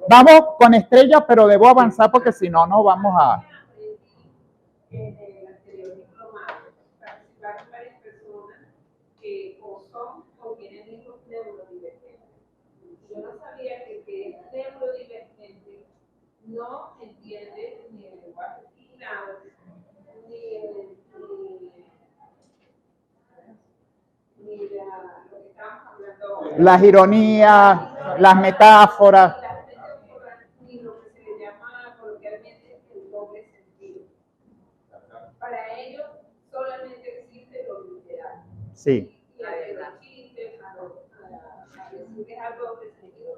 S1: Vamos con Estrella, pero debo avanzar porque si no, no vamos a...
S5: En el anterior diplomado participaron varias personas que o son o tienen hijos neurodivergentes. Yo no sabía que el neurodivergente no entiende ni el lenguaje figurado, ni lo que estamos hablando ahora.
S1: Las ironías, las metáforas.
S5: Ni lo que se le llama coloquialmente el doble sentido. Para ellos solamente existe lo literal.
S1: Sí.
S5: Y a los chistes, a decirles algo doble sentido,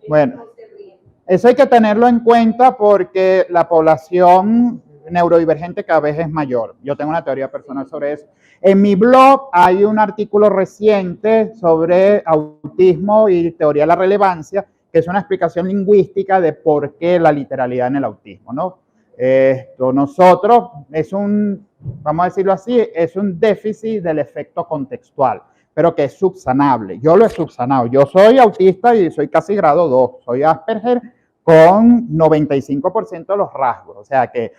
S1: Bueno,
S5: no se ríen.
S1: eso hay que tenerlo en cuenta porque la población neurodivergente cada vez es mayor. Yo tengo una teoría personal sobre eso. En mi blog hay un artículo reciente sobre autismo y teoría de la relevancia, que es una explicación lingüística de por qué la literalidad en el autismo, ¿no? Nosotros vamos a decirlo así, es un déficit del efecto contextual, pero que es subsanable. Yo lo he subsanado. Yo soy autista y soy casi grado 2. Soy Asperger con 95% de los rasgos. O sea que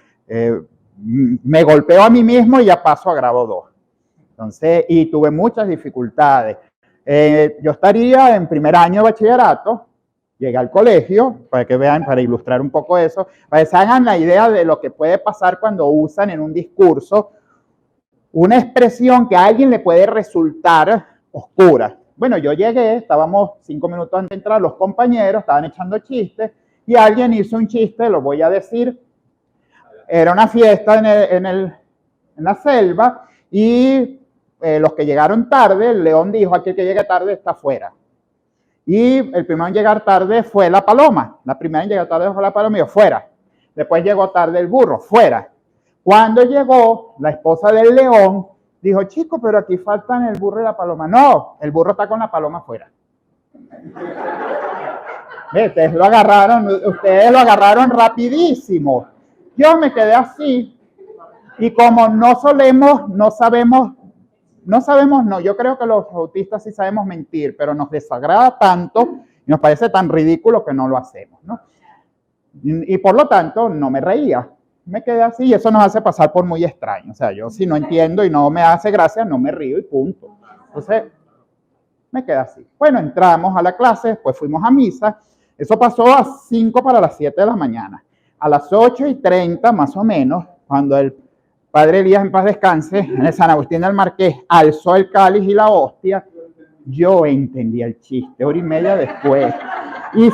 S1: me golpeo a mí mismo y ya paso a grado 2. Entonces, y tuve muchas dificultades. Yo estaría en primer año de bachillerato, llegué al colegio, para que vean, para ilustrar un poco eso, para que se hagan la idea de lo que puede pasar cuando usan en un discurso una expresión que a alguien le puede resultar oscura. Bueno, yo llegué, estábamos 5 minutos antes de entrar, los compañeros estaban echando chistes y alguien hizo un chiste, lo voy a decir, era una fiesta en la selva y los que llegaron tarde, el león dijo, aquel que llegue tarde está afuera. Y el primero en llegar tarde fue la paloma. La primera en llegar tarde fue la paloma y yo, fuera. Después llegó tarde el burro, fuera. Cuando llegó, la esposa del león dijo, chico, pero aquí faltan el burro y la paloma. No, el burro está con la paloma afuera. Ustedes lo agarraron rapidísimo. Yo me quedé así y como yo creo que los autistas sí sabemos mentir, pero nos desagrada tanto y nos parece tan ridículo que no lo hacemos, ¿no? Y por lo tanto no me reía, me quedé así y eso nos hace pasar por muy extraño. O sea, yo si no entiendo y no me hace gracia, no me río y punto. Entonces, me quedé así. Bueno, entramos a la clase, después fuimos a misa. Eso pasó a 5 para las 7 de la mañana. A las 8:30 más o menos, cuando el padre Elías, en paz descanse, en el San Agustín del Marqués, alzó el cáliz y la hostia, yo entendí el chiste, 1 hora y media después. Y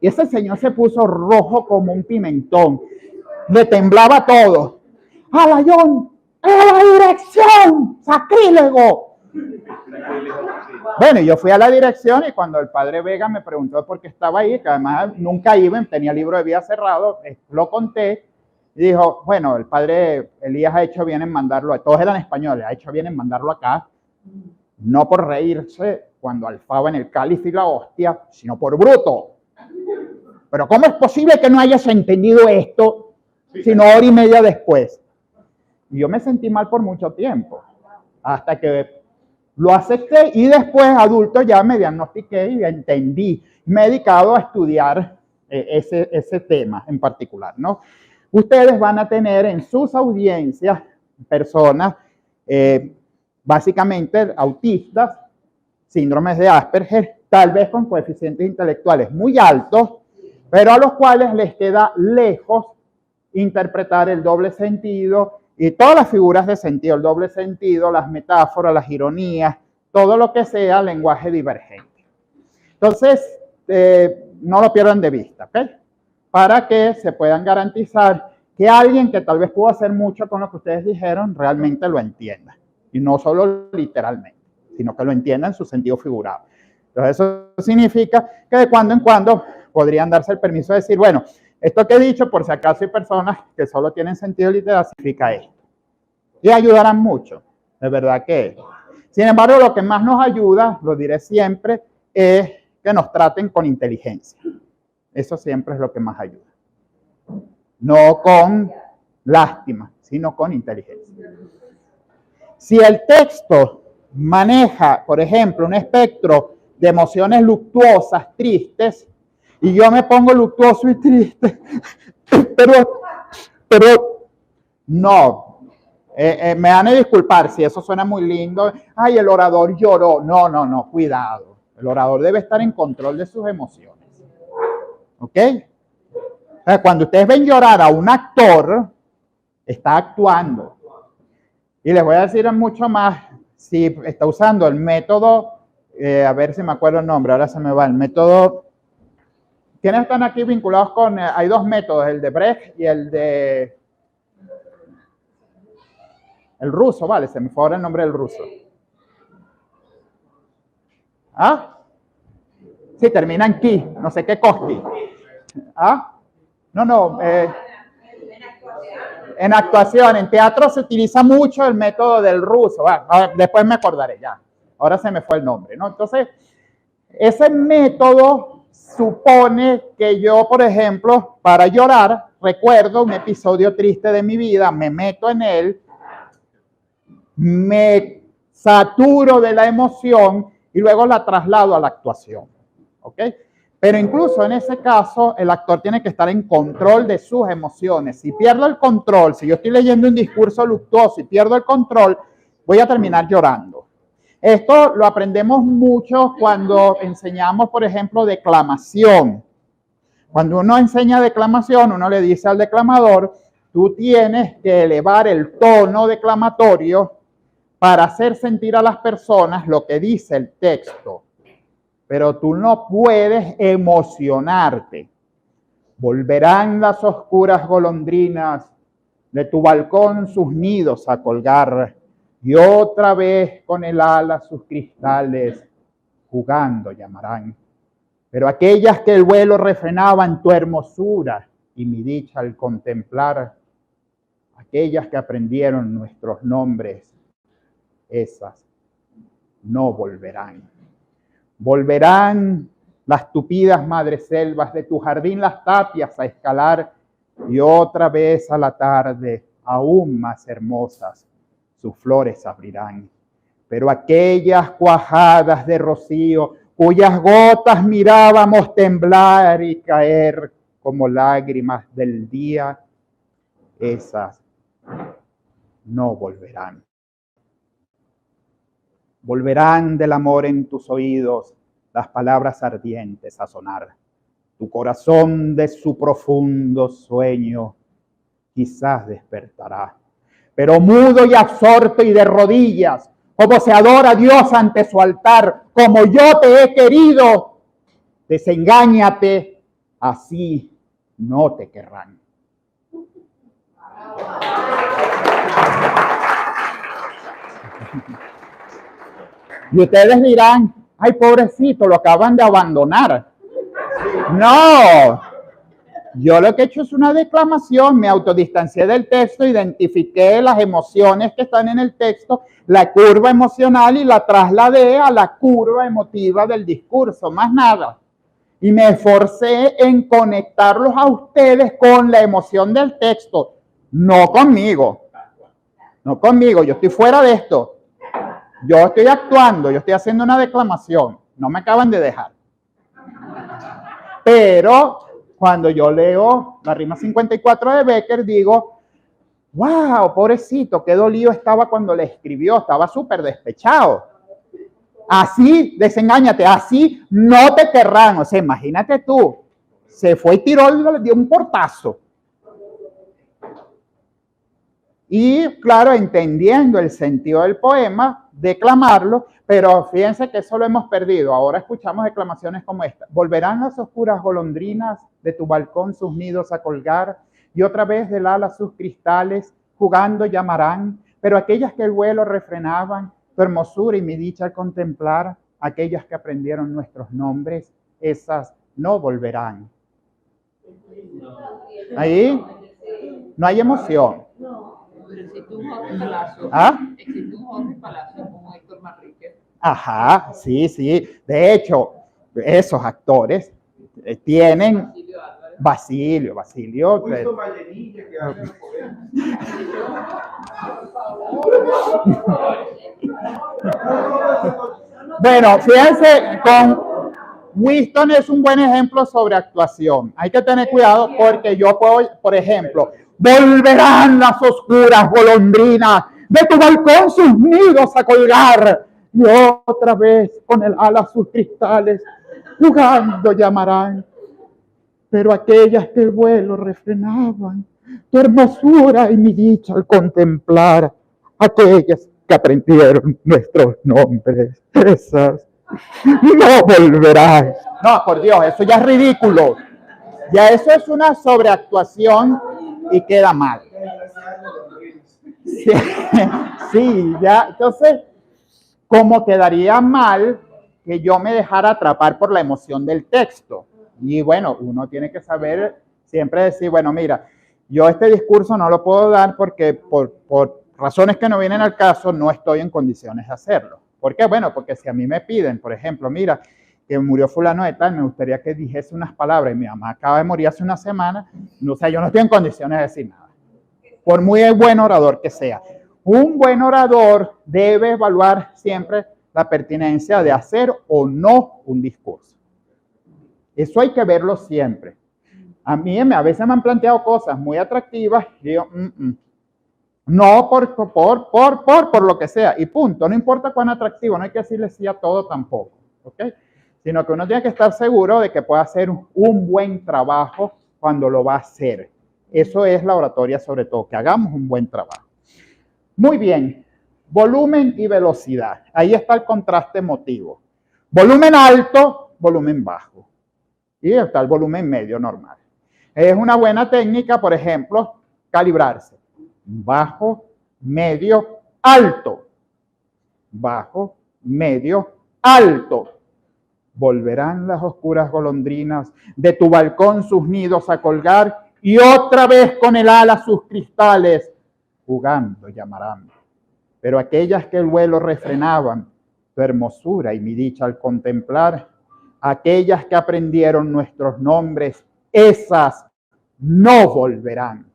S1: ese señor se puso rojo como un pimentón. Le temblaba todo. ¡Alayón! ¡A la dirección! ¡Sacrílego! Bueno, yo fui a la dirección y cuando el padre Vega me preguntó por qué estaba ahí, que además nunca iba, tenía el libro de vida cerrado, lo conté y dijo, bueno, el padre Elías ha hecho bien en mandarlo, todos eran españoles, ha hecho bien en mandarlo acá, no por reírse cuando alfaba en el cáliz y la hostia, sino por bruto. Pero ¿cómo es posible que no hayas entendido esto sino 1 hora y media después? Y yo me sentí mal por mucho tiempo, hasta que lo acepté y después, adulto, ya me diagnostiqué y entendí. Me he dedicado a estudiar ese tema en particular, ¿no? Ustedes van a tener en sus audiencias personas, básicamente autistas, síndromes de Asperger, tal vez con coeficientes intelectuales muy altos, pero a los cuales les queda lejos interpretar el doble sentido y todas las figuras de sentido, el doble sentido, las metáforas, las ironías, todo lo que sea lenguaje divergente. Entonces, no lo pierdan de vista, ¿ok? Para que se puedan garantizar que alguien que tal vez pudo hacer mucho con lo que ustedes dijeron, realmente lo entienda. Y no solo literalmente, sino que lo entienda en su sentido figurado. Entonces eso significa que de cuando en cuando podrían darse el permiso de decir, bueno, esto que he dicho, por si acaso hay personas que solo tienen sentido literal, significa esto. Y ayudarán mucho, de verdad que. Sin embargo, lo que más nos ayuda, lo diré siempre, es que nos traten con inteligencia. Eso siempre es lo que más ayuda. No con lástima, sino con inteligencia. Si el texto maneja, por ejemplo, un espectro de emociones luctuosas, tristes, y yo me pongo luctuoso y triste, pero no, me van a disculpar si eso suena muy lindo. Ay, el orador lloró. No, cuidado. El orador debe estar en control de sus emociones. ¿Ok? Cuando ustedes ven llorar a un actor, está actuando. Y les voy a decir mucho más, si está usando el método, a ver si me acuerdo el nombre, ahora se me va, el método. ¿Quiénes están aquí vinculados con, hay dos métodos, el de Brecht y el de, el ruso, vale, se me fue ahora el nombre del ruso. ¿Ah? Sí, termina en ki, no sé qué Koski. ¿Ah? No, en actuación, en teatro se utiliza mucho el método del ruso. Bueno, después me acordaré ya. Ahora se me fue el nombre, ¿no? Entonces, ese método supone que yo, por ejemplo, para llorar, recuerdo un episodio triste de mi vida, me meto en él, me saturo de la emoción y luego la traslado a la actuación. ¿Ok? Pero incluso en ese caso, el actor tiene que estar en control de sus emociones. Si pierdo el control, si yo estoy leyendo un discurso luctuoso y pierdo el control, voy a terminar llorando. Esto lo aprendemos mucho cuando enseñamos, por ejemplo, declamación. Cuando uno enseña declamación, uno le dice al declamador, tú tienes que elevar el tono declamatorio para hacer sentir a las personas lo que dice el texto. Pero tú no puedes emocionarte. Volverán las oscuras golondrinas de tu balcón sus nidos a colgar, y otra vez con el ala sus cristales jugando llamarán. Pero aquellas que el vuelo refrenaban tu hermosura y mi dicha al contemplar, aquellas que aprendieron nuestros nombres, esas no volverán. Volverán las tupidas madreselvas de tu jardín, las tapias a escalar, y otra vez a la tarde, aún más hermosas, sus flores abrirán. Pero aquellas cuajadas de rocío, cuyas gotas mirábamos temblar y caer como lágrimas del día, esas no volverán. Volverán del amor en tus oídos las palabras ardientes a sonar. Tu corazón de su profundo sueño quizás despertará. Pero mudo y absorto y de rodillas, como se adora a Dios ante su altar, como yo te he querido, desengáñate, así no te querrán. Y ustedes dirán, ay, pobrecito, lo acaban de abandonar. No, yo lo que he hecho es una declamación, me autodistancié del texto, identifiqué las emociones que están en el texto, la curva emocional y la trasladé a la curva emotiva del discurso, más nada. Y me esforcé en conectarlos a ustedes con la emoción del texto, no conmigo. No conmigo, yo estoy fuera de esto. Yo estoy actuando, yo estoy haciendo una declamación, no me acaban de dejar. Pero cuando yo leo la rima 54 de Becker, digo, wow, pobrecito, qué dolido estaba cuando le escribió, estaba súper despechado. Así, desengáñate, así no te querrán. O sea, imagínate tú, se fue y tiró, le dio un portazo. Y claro, entendiendo el sentido del poema, declamarlo, pero fíjense que eso lo hemos perdido. Ahora escuchamos declamaciones como esta. Volverán las oscuras golondrinas de tu balcón sus nidos a colgar, y otra vez del ala sus cristales jugando llamarán, pero aquellas que el vuelo refrenaban, tu hermosura y mi dicha al contemplar, Aquellas que aprendieron nuestros nombres, esas no volverán. Ahí no hay emoción.
S8: Existe un Jorge Palacio.
S1: ¿Ah?
S8: Existe un Jorge Palacio como Héctor Manrique.
S1: Ajá, sí, sí. De hecho, esos actores tienen
S8: Basilio Álvarez.
S1: Basilio.
S2: Wilson Vallenilla, que hace los poemas.
S1: Bueno, fíjense, con Winston es un buen ejemplo sobre actuación. Hay que tener cuidado porque yo puedo, por ejemplo, volverán las oscuras golondrinas de tu balcón sus nidos a colgar y otra vez con el ala sus cristales jugando llamarán. Pero aquellas que el vuelo refrenaban, tu hermosura y mi dicha al contemplar, aquellas que aprendieron nuestros nombres, esas no volverán. No, por Dios, eso ya es ridículo. Ya eso es una sobreactuación y queda mal. Sí, sí, ya. Entonces, ¿cómo quedaría mal que yo me dejara atrapar por la emoción del texto? Y bueno, uno tiene que saber siempre decir, bueno, mira, yo este discurso no lo puedo dar porque por razones que no vienen al caso, no estoy en condiciones de hacerlo. ¿Por qué? Bueno, porque si a mí me piden, por ejemplo, mira, que murió fulano de tal, me gustaría que dijese unas palabras y mi mamá acaba de morir hace una semana, no, o sea, yo no estoy en condiciones de decir nada. Por muy buen orador que sea. Un buen orador debe evaluar siempre la pertinencia de hacer o no un discurso. Eso hay que verlo siempre. A mí a veces me han planteado cosas muy atractivas y digo, no por lo que sea, y punto. No importa cuán atractivo, no hay que decirle sí a todo tampoco, ¿ok? Sino que uno tiene que estar seguro de que pueda hacer un buen trabajo cuando lo va a hacer. Eso es la oratoria sobre todo, que hagamos un buen trabajo. Muy bien, volumen y velocidad. Ahí está el contraste emotivo. Volumen alto, volumen bajo. Y está el volumen medio normal. Es una buena técnica, por ejemplo, calibrarse. Bajo, medio, alto. Bajo, medio, alto. Volverán las oscuras golondrinas de tu balcón sus nidos a colgar y otra vez con el ala sus cristales jugando llamarán. Pero aquellas que el vuelo refrenaban, tu hermosura y mi dicha al contemplar, aquellas que aprendieron nuestros nombres, esas no volverán.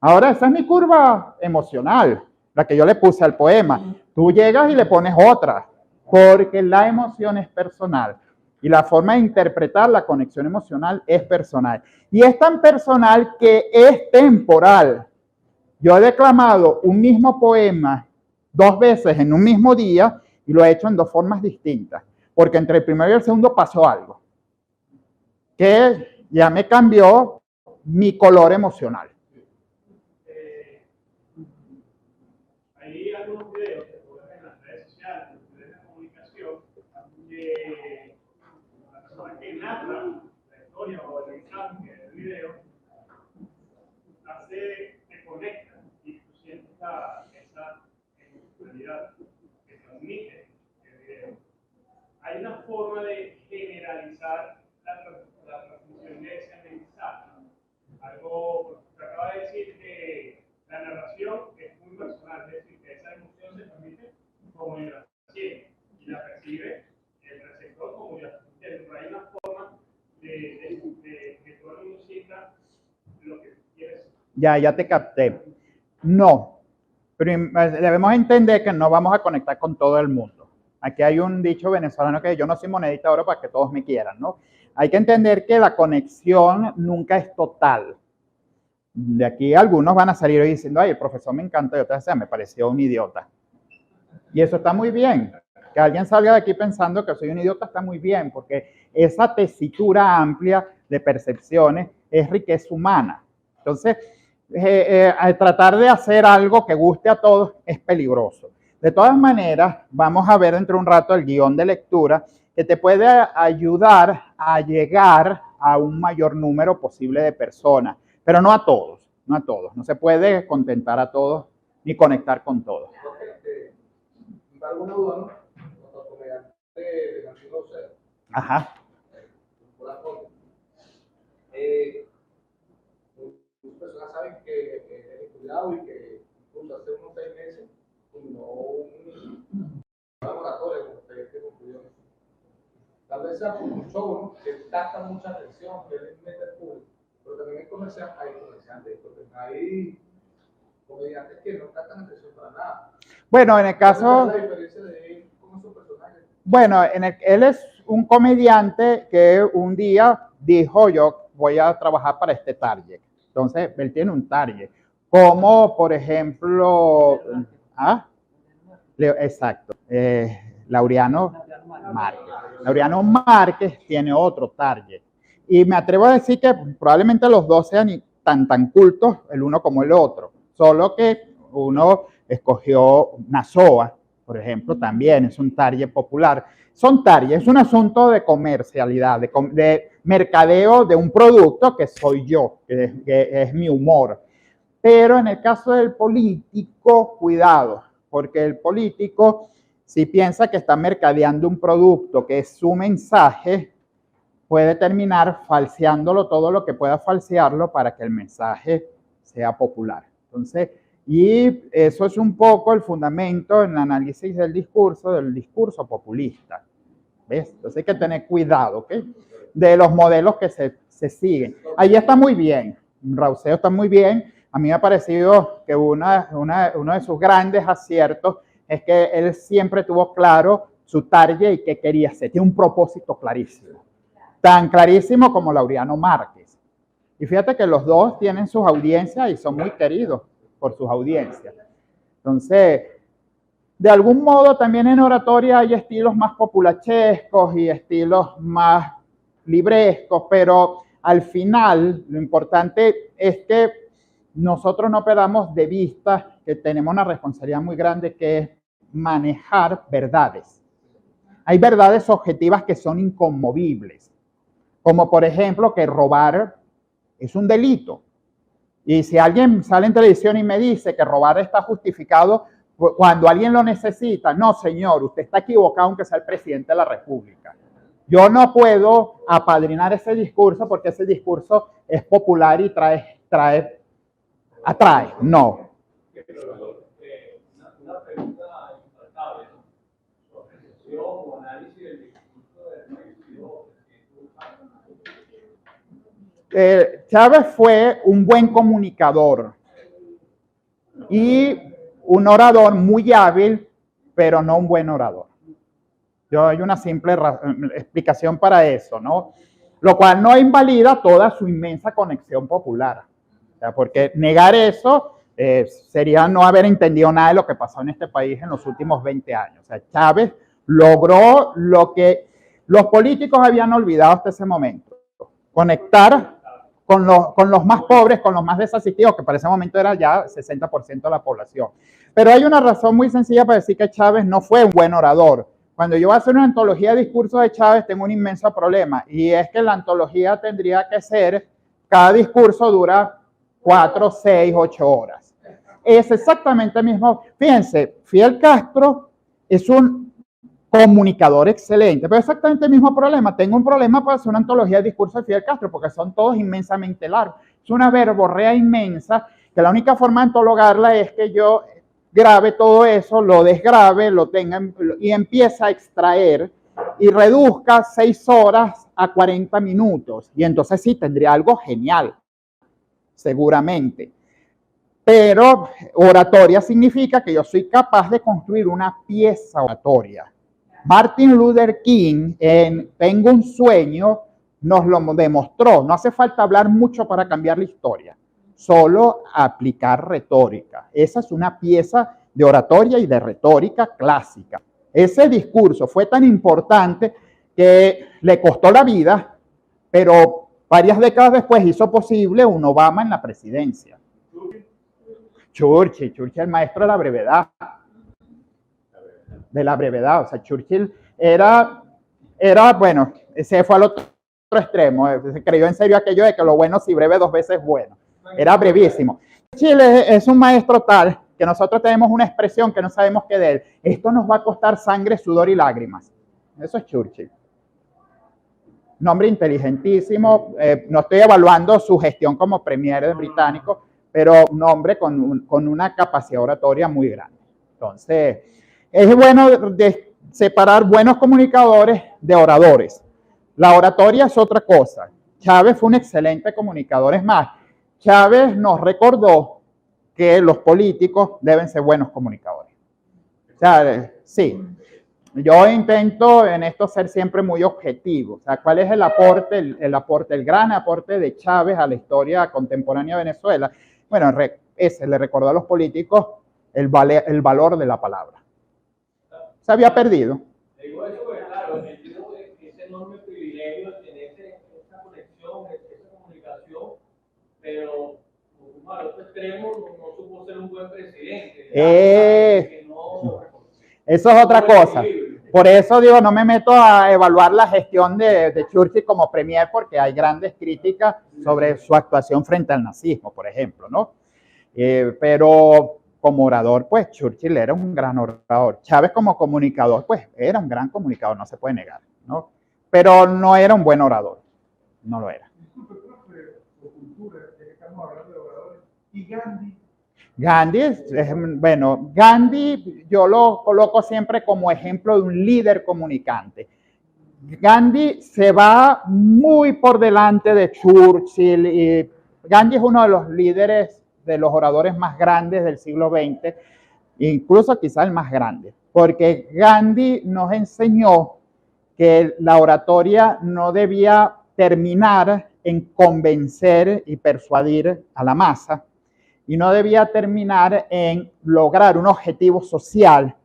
S1: Ahora esa es mi curva emocional, la que yo le puse al poema. Tú llegas y le pones otra, porque la emoción es personal. Y la forma de interpretar la conexión emocional es personal. Y es tan personal que es temporal. Yo he declamado un mismo poema 2 veces en un mismo día y lo he hecho en 2 formas distintas. Porque entre el primero y el segundo pasó algo que ya me cambió mi color emocional.
S9: Hay algunos videos que ponen en las redes sociales, en las redes de comunicación, que la persona que narra la historia o el mensaje del video te conecta y tú sientes esa emocionalidad que transmite el video. Hay una forma de generalizar la transmisión de ese mensaje. Algo que acaba de decir que la narración es muy personal, es decir, que esa emoción se transmite como yo la siento y la percibe el receptor como yo la siento. Pero hay una forma de que todo el mundo sienta lo que quieres.
S1: Ya te capté. No, pero debemos entender que no vamos a conectar con todo el mundo. Aquí hay un dicho venezolano que yo no soy monedita de oro para que todos me quieran, ¿no? Hay que entender que la conexión nunca es total. De aquí algunos van a salir hoy diciendo, ay, el profesor me encanta, y otros me pareció un idiota. Y eso está muy bien. Que alguien salga de aquí pensando que soy un idiota está muy bien, porque esa tesitura amplia de percepciones es riqueza humana. Entonces, tratar de hacer algo que guste a todos es peligroso. De todas maneras, vamos a ver dentro de un rato el guión de lectura que te puede ayudar a llegar a un mayor número posible de personas, pero no a todos, no a todos. No se puede contentar a todos ni conectar con todos.
S7: ¿Alguna duda, no? de Martín Rosero.
S1: Ajá.
S7: Por la foto. Muchas personas saben que he estudiado y que incluso hace unos 6 meses culminó un laboratorio con ustedes que concluyó. Tal vez sea por un show, ¿no? Que capta mucha atención, que es mete el público, pero también hay comerciantes, hay comediantes que no captan atención para nada.
S1: Bueno, en el caso...
S7: ¿Cuál es la diferencia de él con esos personajes?
S1: Bueno, él es un comediante que un día dijo, yo voy a trabajar para este target. Entonces, él tiene un target. Como, por ejemplo... ¿Ah? Exacto. Laureano Márquez. Laureano Márquez tiene otro target. Y me atrevo a decir que probablemente los dos sean tan cultos el uno como el otro. Solo que uno escogió Nazoa, por ejemplo, también es un target popular. Son target, es un asunto de comercialidad, de mercadeo de un producto que soy yo, que es mi humor. Pero en el caso del político, cuidado, porque el político, si piensa que está mercadeando un producto que es su mensaje, puede terminar falseándolo todo lo que pueda falsearlo para que el mensaje sea popular. Entonces, y eso es un poco el fundamento en el análisis del discurso populista. ¿Ves? Entonces hay que tener cuidado, ¿ok? De los modelos que se siguen. Ahí está muy bien, Rauseo está muy bien. A mí me ha parecido que uno de sus grandes aciertos es que él siempre tuvo claro su target y qué quería hacer. Tiene un propósito clarísimo. Tan clarísimo como Laureano Márquez. Y fíjate que los dos tienen sus audiencias y son muy queridos por sus audiencias. Entonces, de algún modo también en oratoria hay estilos más populachescos y estilos más librescos, pero al final lo importante es que nosotros no perdamos de vista que tenemos una responsabilidad muy grande que es manejar verdades. Hay verdades objetivas que son inconmovibles, como por ejemplo que robar es un delito. Y si alguien sale en televisión y me dice que robar está justificado cuando alguien lo necesita, no señor, usted está equivocado aunque sea el presidente de la República. Yo no puedo apadrinar ese discurso porque ese discurso es popular y atrae, no.
S6: Una pregunta importante, su apreciación o análisis del discurso del presidente.
S1: Chávez fue un buen comunicador y un orador muy hábil, pero no un buen orador. Hay una simple explicación para eso, ¿no? Lo cual no invalida toda su inmensa conexión popular. O sea, porque negar eso sería no haber entendido nada de lo que pasó en este país en los últimos 20 años. O sea, Chávez logró lo que los políticos habían olvidado hasta ese momento. Conectar con los más pobres, con los más desasistidos, que para ese momento era ya 60% de la población. Pero hay una razón muy sencilla para decir que Chávez no fue un buen orador. Cuando yo voy a hacer una antología de discursos de Chávez, tengo un inmenso problema, y es que la antología tendría que ser, cada discurso dura 4, 6, 8 horas. Es exactamente el mismo. Fíjense, Fidel Castro es un comunicador excelente, pero exactamente el mismo problema. Tengo un problema para hacer una antología de discursos de Fidel Castro, porque son todos inmensamente largos. Es una verborrea inmensa, que la única forma de antologarla es que yo grabe todo eso, lo desgrabe, lo tenga y empieza a extraer y reduzca 6 horas a 40 minutos. Y entonces sí, tendría algo genial, seguramente. Pero oratoria significa que yo soy capaz de construir una pieza oratoria. Martin Luther King en Tengo un sueño nos lo demostró. No hace falta hablar mucho para cambiar la historia. Solo aplicar retórica. Esa es una pieza de oratoria y de retórica clásica. Ese discurso fue tan importante que le costó la vida, pero varias décadas después hizo posible un Obama en la presidencia. Churchill, el maestro de la brevedad. O sea, Churchill era bueno, se fue al otro extremo. Se creyó en serio aquello de que lo bueno si breve 2 veces bueno. Era brevísimo. Chile es un maestro tal que nosotros tenemos una expresión que no sabemos qué de él. Esto nos va a costar sangre, sudor y lágrimas. Eso es Churchill. Nombre inteligentísimo. No estoy evaluando su gestión como premier británico, pero nombre con una capacidad oratoria muy grande. Entonces, es bueno separar buenos comunicadores de oradores. La oratoria es otra cosa. Chávez fue un excelente comunicador. Es más, Chávez nos recordó que los políticos deben ser buenos comunicadores. O sea, sí. Yo intento en esto ser siempre muy objetivo. O sea, ¿cuál es el aporte, el gran aporte de Chávez a la historia contemporánea de Venezuela? Bueno, ese le recordó a los políticos el valor de la palabra. Se había perdido.
S7: Digo eso porque, claro, en el sentido de ese enorme privilegio de tener esa conexión, esa comunicación, pero al otro extremo no supo ser un buen presidente.
S1: Eso es otra cosa. Por eso digo, no me meto a evaluar la gestión de Churchill como premier, porque hay grandes críticas sobre su actuación frente al nazismo, por ejemplo, ¿no? Pero como orador, pues Churchill era un gran orador. Chávez como comunicador, pues era un gran comunicador, no se puede negar, ¿no? Pero no era un buen orador, no lo era.
S2: Disculpe, profe, o cultura, ya que estamos hablando de oradores. ¿Y Gandhi?
S1: Gandhi yo lo coloco siempre como ejemplo de un líder comunicante. Gandhi se va muy por delante de Churchill y Gandhi es uno de los líderes, de los oradores más grandes del siglo XX, incluso quizá el más grande, porque Gandhi nos enseñó que la oratoria no debía terminar en convencer y persuadir a la masa, y no debía terminar en lograr un objetivo social,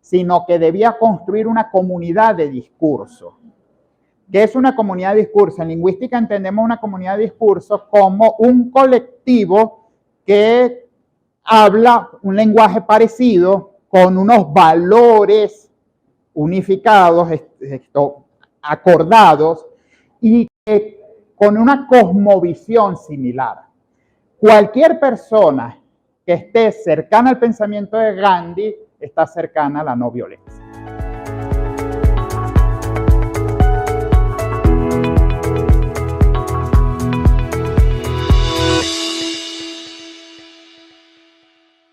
S1: sino que debía construir una comunidad de discurso. ¿Qué es una comunidad de discurso? En lingüística entendemos una comunidad de discurso como un colectivo que habla un lenguaje parecido, con unos valores unificados, acordados, y con una cosmovisión similar. Cualquier persona que esté cercana al pensamiento de Gandhi está cercana a la no violencia.